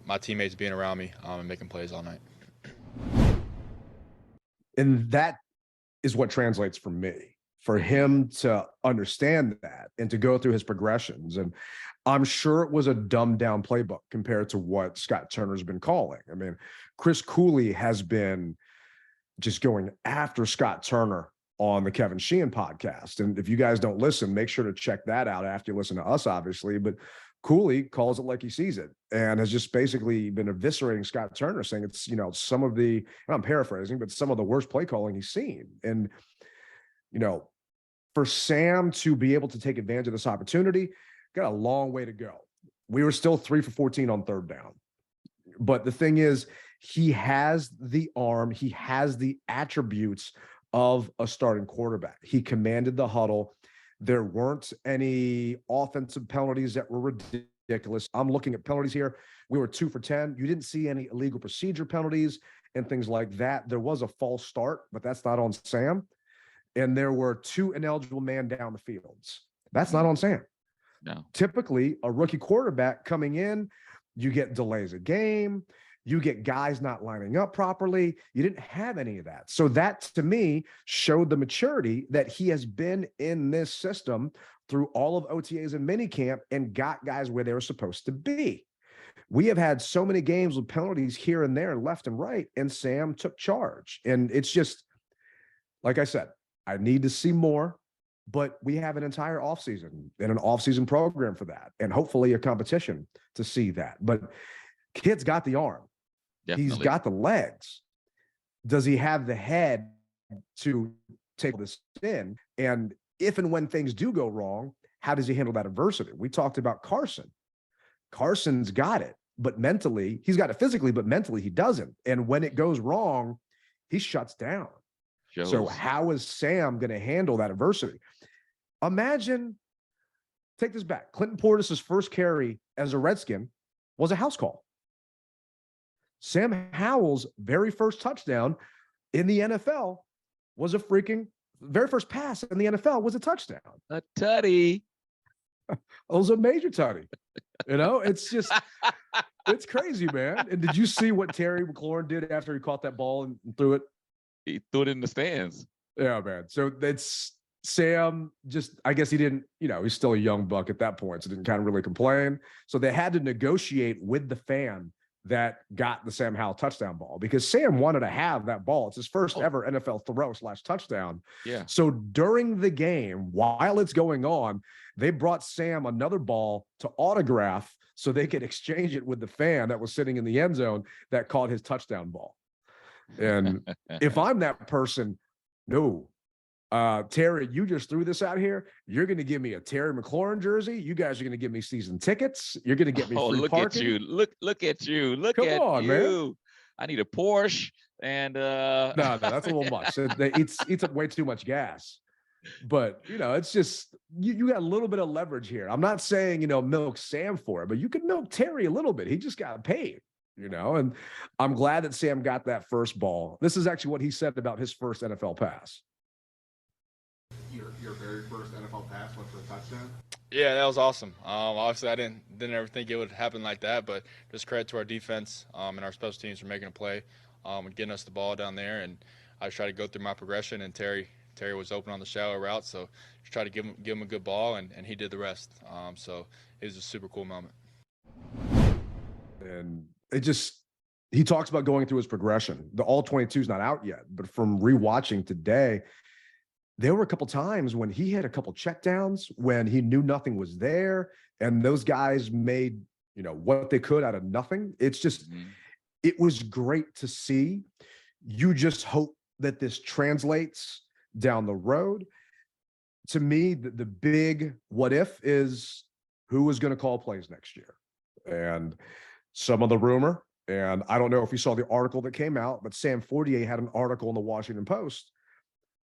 my teammates being around me and making plays all night. And that is what translates for me, for him to understand that and to go through his progressions. And I'm sure it was a dumbed down playbook compared to what Scott Turner's been calling. I mean, Chris Cooley has been just going after Scott Turner on the Kevin Sheehan podcast. And if you guys don't listen, make sure to check that out after you listen to us, obviously. But Cooley calls it like he sees it and has just basically been eviscerating Scott Turner, saying it's, some of the, and I'm paraphrasing, but some of the worst play calling he's seen. And, for Sam to be able to take advantage of this opportunity, got a long way to go. We were still 3 for 14 on third down. But the thing is, he has the arm, he has the attributes of a starting quarterback. He commanded the huddle. There weren't any offensive penalties that were ridiculous. I'm looking at penalties here. We were 2 for 10. You didn't see any illegal procedure penalties and things like that. There was a false start, but that's not on Sam. And there were 2 ineligible man down the fields. That's not on Sam. No. Typically, a rookie quarterback coming in, you get delays a game, you get guys not lining up properly. You didn't have any of that. So that, to me, showed the maturity that he has been in this system through all of OTAs and minicamp and got guys where they were supposed to be. We have had so many games with penalties here and there, left and right, and Sam took charge. And it's just, like I said, I need to see more, but we have an entire offseason and an offseason program for that, and hopefully a competition to see that. But kid's got the arm. Definitely. He's got the legs. Does he have the head to take this in? And if and when things do go wrong, how does he handle that adversity? We talked about Carson. Carson's got it, but mentally, he's got it physically, but mentally he doesn't. And when it goes wrong, he shuts down. So how is Sam going to handle that adversity? Imagine, take this back. Clinton Portis' first carry as a Redskin was a house call. Sam Howell's very first touchdown in the NFL was a freaking very first pass in the NFL was a touchdown. A tutty. It was a major tutty. It's just, it's crazy, man. And did you see what Terry McLaurin did after he caught that ball and threw it? He threw it in the stands. Yeah, man. So that's Sam. Just, I guess he didn't, he's still a young buck at that point, so didn't kind of really complain. So they had to negotiate with the fan that got the Sam Howell touchdown ball because Sam wanted to have that ball. It's his first ever NFL throw / touchdown. Yeah. So during the game, while it's going on, they brought Sam another ball to autograph so they could exchange it with the fan that was sitting in the end zone that caught his touchdown ball. And if I'm that person, no, Terry, you just threw this out here. You're going to give me a Terry McLaurin jersey. You guys are going to give me season tickets. You're going to get me free look parking. At you. Look at you. Come on, man. I need a Porsche and no, that's a little much. It eats up way too much gas. But it's just you got a little bit of leverage here. I'm not saying milk Sam for it, but you can milk Terry a little bit. He just got paid. And I'm glad that Sam got that first ball. This is actually what he said about his first NFL pass. Your very first NFL pass went for a touchdown? Yeah, that was awesome. Obviously, I didn't ever think it would happen like that, but just credit to our defense and our special teams for making a play and getting us the ball down there. And I just tried to go through my progression, and Terry was open on the shallow route, so just tried to give him a good ball, and he did the rest. So it was a super cool moment. And he talks about going through his progression. The All-22 is not out yet, but from rewatching today, there were a couple times when he had a couple checkdowns when he knew nothing was there, and those guys made, what they could out of nothing. It's just, it was great to see. You just hope that this translates down the road. To me, the big what if is who is going to call plays next year. And some of the rumor, and I don't know if you saw the article that came out, but Sam 48 had an article in the Washington Post,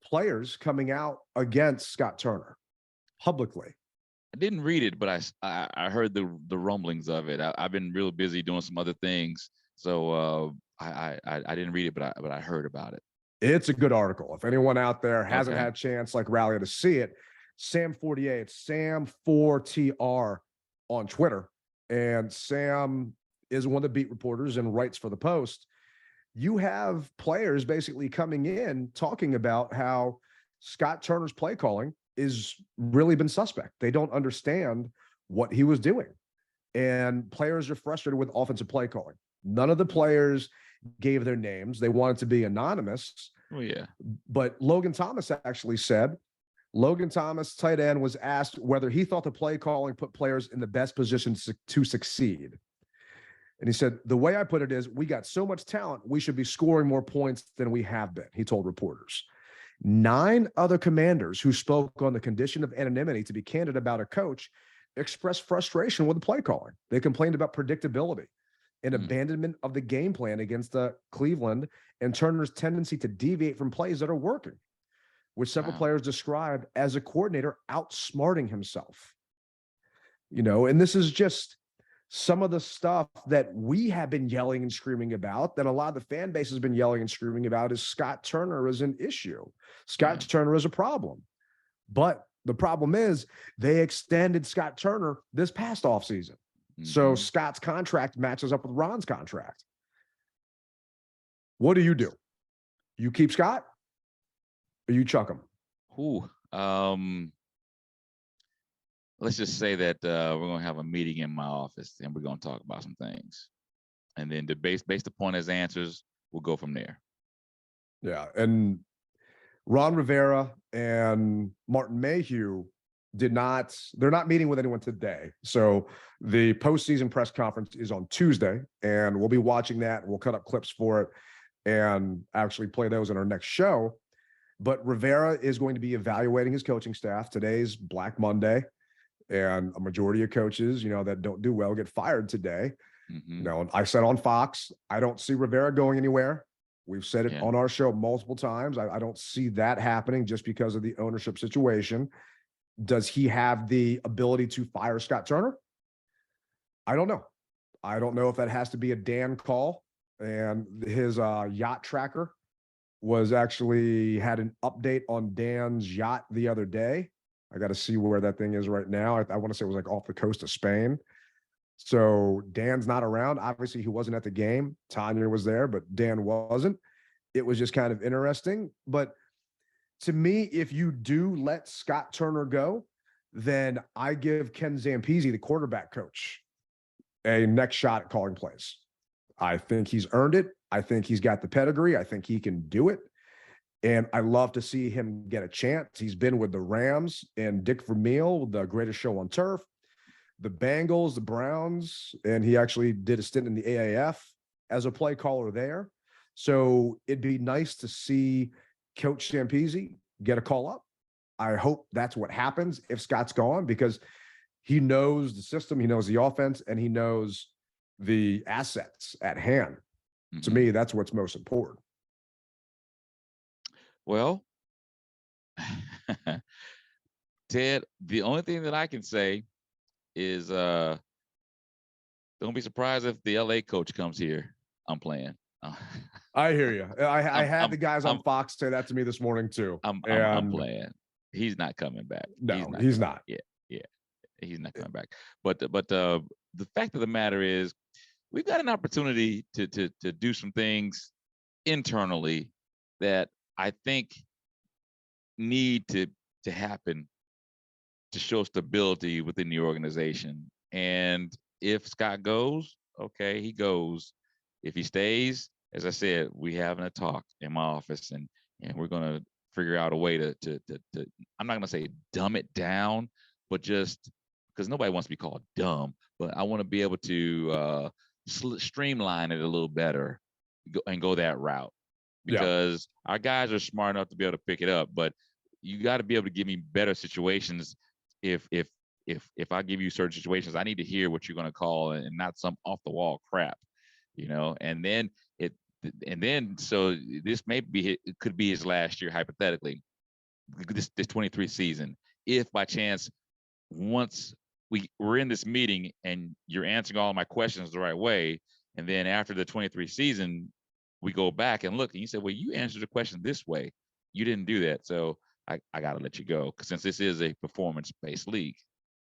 players coming out against Scott Turner publicly. I didn't read it, but I heard the rumblings of it. I've been real busy doing some other things, so I didn't read it, but I heard about it. It's a good article. If anyone out there hasn't had a chance like Rally to see it, Sam 48, Sam4TR on Twitter, and Sam is one of the beat reporters and writes for the Post. You have players basically coming in talking about how Scott Turner's play calling is really been suspect. They don't understand what he was doing. And players are frustrated with offensive play calling. None of the players gave their names. They wanted to be anonymous, Oh, yeah. But Logan Thomas actually said, Logan Thomas, tight end, was asked whether he thought the play calling put players in the best position to succeed. And he said, the way I put it is, we got so much talent, we should be scoring more points than we have been, he told reporters. 9 other commanders who spoke on the condition of anonymity to be candid about a coach expressed frustration with the play calling. They complained about predictability and abandonment of the game plan against Cleveland and Turner's tendency to deviate from plays that are working, which several players described as a coordinator outsmarting himself. You know, and this is just some of the stuff that we have been yelling and screaming about, that a lot of the fan base has been yelling and screaming about, is Scott Turner is an issue. Scott Turner is a problem. But the problem is they extended Scott Turner this past offseason. So Scott's contract matches up with Ron's contract. What do? You keep Scott or you chuck him? Let's just say that we're going to have a meeting in my office and we're going to talk about some things. And then based upon his answers, we'll go from there. Yeah. And Ron Rivera and Martin Mayhew they're not meeting with anyone today. So the postseason press conference is on Tuesday, and we'll be watching that. We'll cut up clips for it and actually play those in our next show. But Rivera is going to be evaluating his coaching staff. Today's Black Monday, and a majority of coaches, that don't do well get fired today. And I said on Fox, I don't see Rivera going anywhere. We've said it on our show multiple times. I don't see that happening just because of the ownership situation. Does he have the ability to fire Scott Turner? I don't know. I don't know if that has to be a Dan call. And his yacht tracker had an update on Dan's yacht the other day. I got to see where that thing is right now. I want to say it was like off the coast of Spain. So Dan's not around. Obviously, he wasn't at the game. Tanya was there, but Dan wasn't. It was just kind of interesting. But to me, if you do let Scott Turner go, then I give Ken Zampese, the quarterback coach, a next shot at calling plays. I think he's earned it. I think he's got the pedigree. I think he can do it. And I love to see him get a chance. He's been with the Rams and Dick Vermeil, the greatest show on turf, the Bengals, the Browns, and he actually did a stint in the AAF as a play caller there. So it'd be nice to see Coach Zampese get a call up. I hope that's what happens if Scott's gone, because he knows the system, he knows the offense, and he knows the assets at hand. To me, that's what's most important. Well, Ted, the only thing that I can say is don't be surprised if the LA coach comes here. I'm playing. I hear you. I had the guys on Fox say that to me this morning too. I'm playing. He's not coming back. No, he's not. Yeah, he's not coming back. But the fact of the matter is, we've got an opportunity to do some things internally that I think need to happen to show stability within the organization. And if Scott goes, okay, he goes. If he stays, as I said, we having a talk in my office, and we're going to figure out a way to I'm not going to say dumb it down, but just because nobody wants to be called dumb, but I want to be able to streamline it a little better and go that route, because our guys are smart enough to be able to pick it up, but you got to be able to give me better situations. If I give you certain situations, I need to hear what you're going to call and not some off the wall crap, and then so this it could be his last year, hypothetically, this 23 season. If by chance, once we're in this meeting and you're answering all my questions the right way, and then after the 23 season, we go back and look, and you say, well, you answered the question this way. You didn't do that. So I got to let you go, since this is a performance-based league.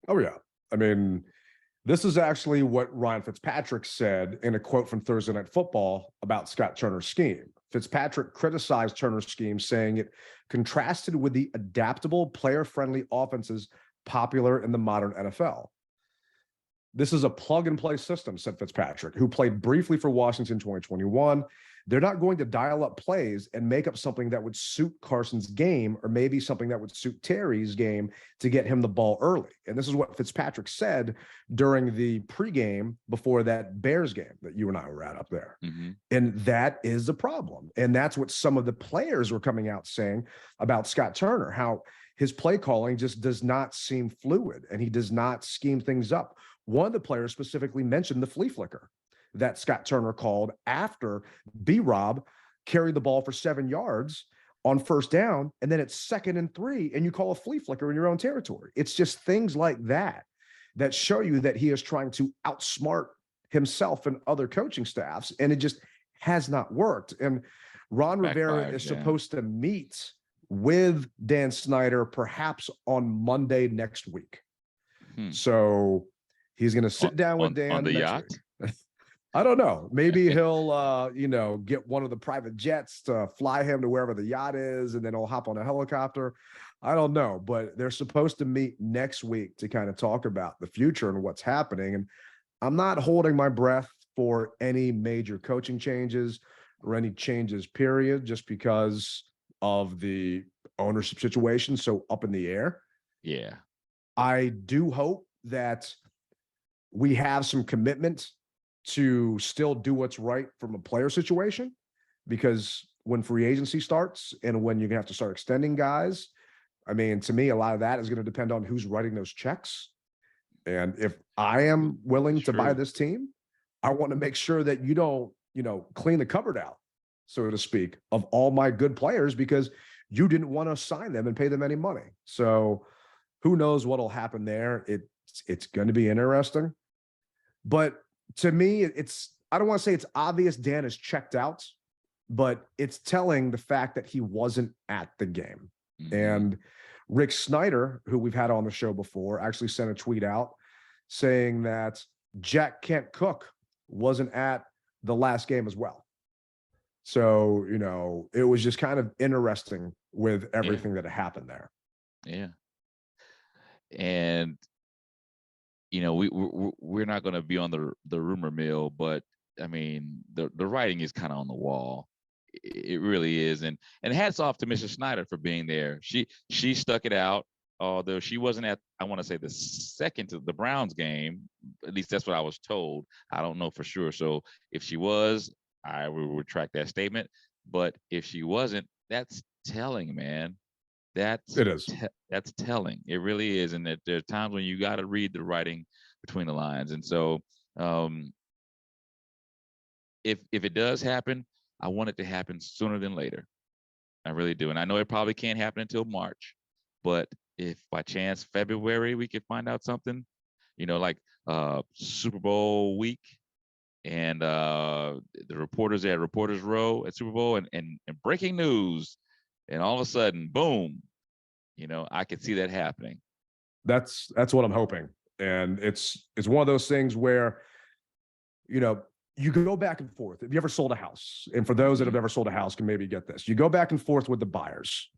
Oh, yeah. I mean, this is actually what Ryan Fitzpatrick said in a quote from Thursday Night Football about Scott Turner's scheme. Fitzpatrick criticized Turner's scheme, saying it contrasted with the adaptable, player-friendly offenses popular in the modern NFL. This is a plug-and-play system, said Fitzpatrick, who played briefly for Washington 2021. They're not going to dial up plays and make up something that would suit Carson's game or maybe something that would suit Terry's game to get him the ball early. And this is what Fitzpatrick said during the pregame before that Bears game that you and I were at up there. Mm-hmm. And that is a problem. And that's what some of the players were coming out saying about Scott Turner, how his play calling just does not seem fluid and he does not scheme things up. One of the players specifically mentioned the flea flicker that Scott Turner called after B-Rob carried the ball for 7 yards on first down, and then it's 2nd and 3, and you call a flea flicker in your own territory. It's just things like that that show you that he is trying to outsmart himself and other coaching staffs, and it just has not worked. And Ron Rivera is supposed to meet with Dan Snyder perhaps on Monday next week. So he's going to sit down with Dan on the yacht. I don't know. Maybe he'll, get one of the private jets to fly him to wherever the yacht is, and then he'll hop on a helicopter. I don't know, but they're supposed to meet next week to kind of talk about the future and what's happening. And I'm not holding my breath for any major coaching changes or any changes, period, just because of the ownership situation so up in the air. Yeah. I do hope that we have some commitment to still do what's right from a player situation, because when free agency starts and when you're gonna have to start extending guys, I mean, to me, a lot of that is going to depend on who's writing those checks. And if I am willing to buy this team, I want to make sure that you don't, clean the cupboard out, so to speak, of all my good players because you didn't want to sign them and pay them any money. So who knows what'll happen there. It's going to be interesting. But to me, I don't want to say it's obvious Dan is checked out, but it's telling the fact that he wasn't at the game. Mm-hmm. And Rick Snyder, who we've had on the show before, actually sent a tweet out saying that Jack Kent Cook wasn't at the last game as well. So, it was just kind of interesting with everything that happened there. Yeah. And we're not going to be on the rumor mill, but I mean, the writing is kind of on the wall. It really is. And hats off to Mrs. Snyder for being there. She stuck it out, although she wasn't at, I want to say, the second to the Browns game. At least that's what I was told. I don't know for sure. So if she was, I will retract that statement. But if she wasn't, that's telling, man. It is. That's telling. It really is. And that there are times when you got to read the writing between the lines. And so if it does happen, I want it to happen sooner than later. I really do. And I know it probably can't happen until March, but if by chance February we could find out something, like Super Bowl week and the reporters at Reporters Row at Super Bowl and breaking news, and all of a sudden, boom, I could see that happening. That's what I'm hoping. And it's one of those things where, you can go back and forth. If you ever sold a house, and for those that have ever sold a house can maybe get this, you go back and forth with the buyers,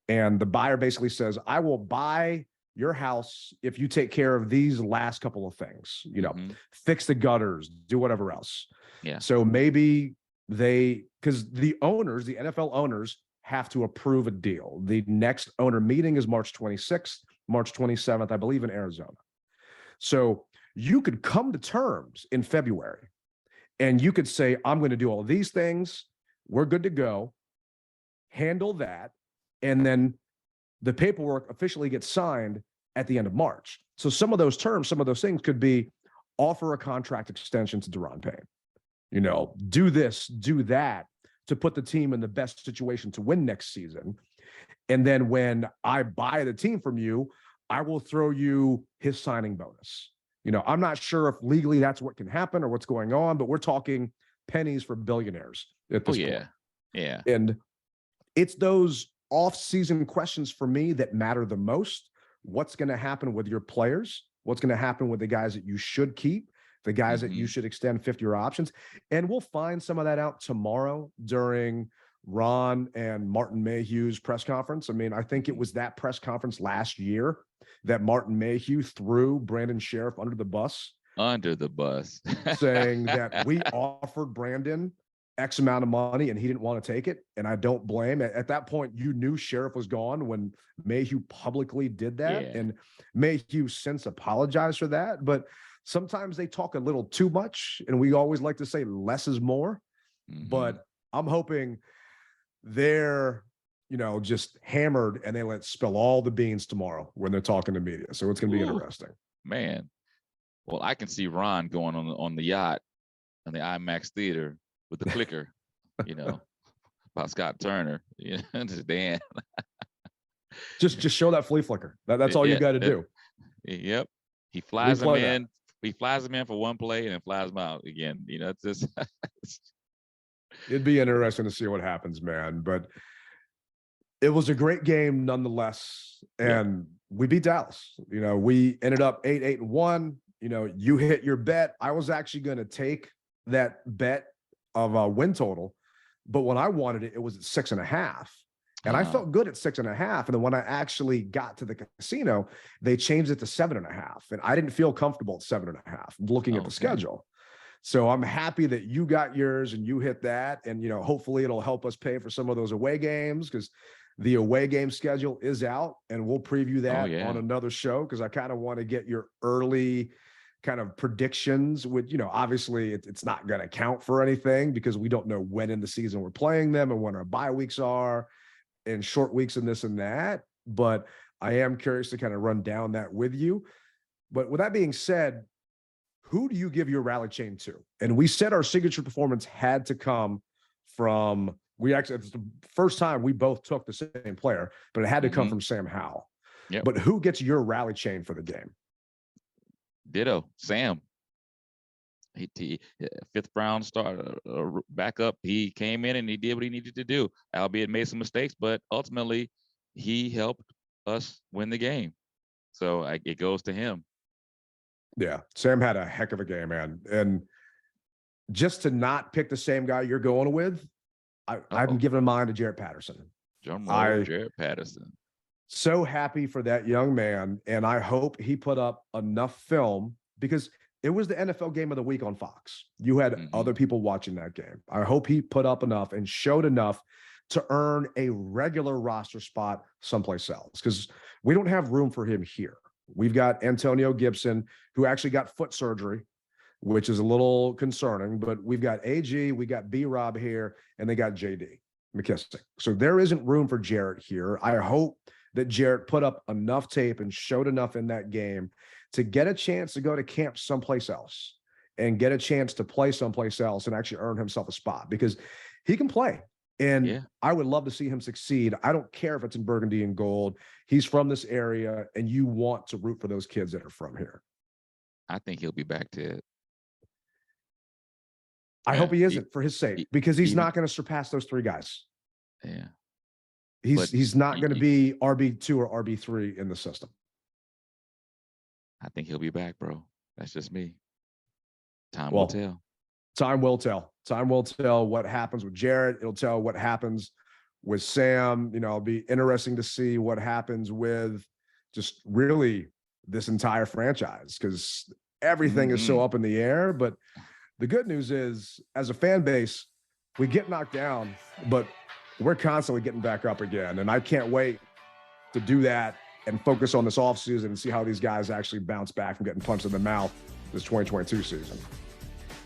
and the buyer basically says, I will buy your house if you take care of these last couple of things, fix the gutters, do whatever else. Yeah. So maybe because the NFL owners have to approve a deal. The next owner meeting is March 26th, March 27th, I believe, in Arizona. So you could come to terms in February. And you could say, I'm going to do all of these things. We're good to go. Handle that. And then the paperwork officially gets signed at the end of March. So some of those terms, some of those things could be offer a contract extension to Deron Payne. Do this, do that to put the team in the best situation to win next season. And then when I buy the team from you, I will throw you his signing bonus. I'm not sure if legally that's what can happen or what's going on, but we're talking pennies for billionaires at this point. Yeah. And it's those off-season questions for me that matter the most. What's going to happen with your players? What's going to happen with the guys that you should keep, the guys that you should extend 50-year options? And we'll find some of that out tomorrow during Ron and Martin Mayhew's press conference. I mean, I think it was that press conference last year that Martin Mayhew threw Brandon Sheriff under the bus Under the bus. saying that we offered Brandon X amount of money and he didn't want to take it. And I don't blame. At that point, you knew Sheriff was gone when Mayhew publicly did that. Yeah. And Mayhew since apologized for that. But sometimes they talk a little too much. And we always like to say less is more. Mhm. But I'm hoping they're, just hammered and they let spill all the beans tomorrow when they're talking to media. So it's going to be Ooh. interesting. Man. Well, I can see Ron going on the yacht on the IMAX theater with the clicker, about Scott Turner. Dan. Just show that flea flicker. That's all you got to do. Yep. He flies him Replay in. He flies him in for one play and then flies him out again. It's just It'd be interesting to see what happens, man. But it was a great game nonetheless. And we beat Dallas. We ended up 8-1. You hit your bet. I was actually going to take that bet of a win total, but when I wanted it, it was at 6.5. And I felt good at 6.5. And then when I actually got to the casino, they changed it to 7.5. And I didn't feel comfortable at 7.5 looking at the schedule. So I'm happy that you got yours and you hit that. And, hopefully it'll help us pay for some of those away games, because the away game schedule is out and we'll preview that on another show. Cause I kind of want to get your early kind of predictions with, obviously it's not going to count for anything because we don't know when in the season we're playing them and when our bye weeks are and short weeks and this and that. But I am curious to kind of run down that with you. But with that being said, who do you give your rally chain to? And we said our signature performance had to come from, it's the first time we both took the same player, but it had to come from Sam Howell. Yep. But who gets your rally chain for the game? Ditto. Sam. He fifth round start backup. He came in and he did what he needed to do, albeit made some mistakes, but ultimately he helped us win the game. So it goes to him. Yeah, Sam had a heck of a game, man. And just to not pick the same guy you're going with, I'm giving mine to Jarrett Patterson. Jarrett Patterson. So happy for that young man. And I hope he put up enough film, because it was the NFL game of the week on Fox. You had other people watching that game. I hope he put up enough and showed enough to earn a regular roster spot someplace else, because we don't have room for him here. We've got Antonio Gibson, who actually got foot surgery, which is a little concerning, but we've got AG, we got B-Rob here, and they got JD McKissick. So there isn't room for Jarrett here. I hope that Jarrett put up enough tape and showed enough in that game to get a chance to go to camp someplace else and get a chance to play someplace else and actually earn himself a spot, because he can play. And I would love to see him succeed. I don't care if it's in burgundy and gold. He's from this area, and you want to root for those kids that are from here. I think he'll be back to it. I hope he isn't, for his sake, because he's not going to surpass those three guys. Yeah. He's not going to be RB2 or RB3 in the system. I think he'll be back, bro. That's just me. Time will tell. Time will tell. Time will tell what happens with Jarrett. It'll tell what happens with Sam. It'll be interesting to see what happens with just really this entire franchise, because everything is so up in the air. But the good news is, as a fan base, we get knocked down, but we're constantly getting back up again. And I can't wait to do that and focus on this offseason and see how these guys actually bounce back from getting punched in the mouth this 2022 season.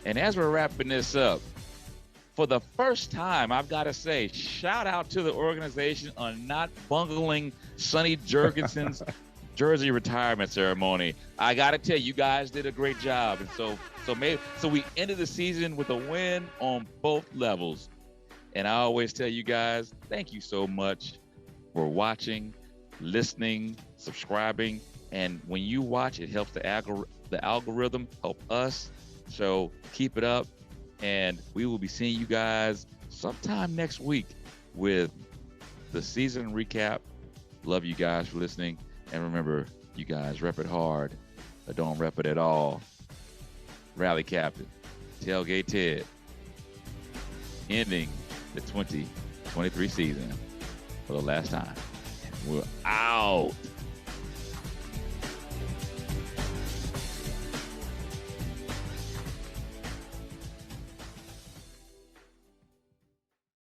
And as we're wrapping this up, for the first time, I've got to say, shout out to the organization on not bungling Sonny Jurgensen's jersey retirement ceremony. I got to tell you, you guys did a great job. And so we ended the season with a win on both levels. And I always tell you guys, thank you so much for watching, listening, subscribing. And when you watch, it helps the algorithm help us. So keep it up, and we will be seeing you guys sometime next week with the season recap. Love you guys for listening. And remember, you guys rep it hard, but don't rep it at all. Rally Captain, Tailgate Ted, ending the 2023 season for the last time. We're out.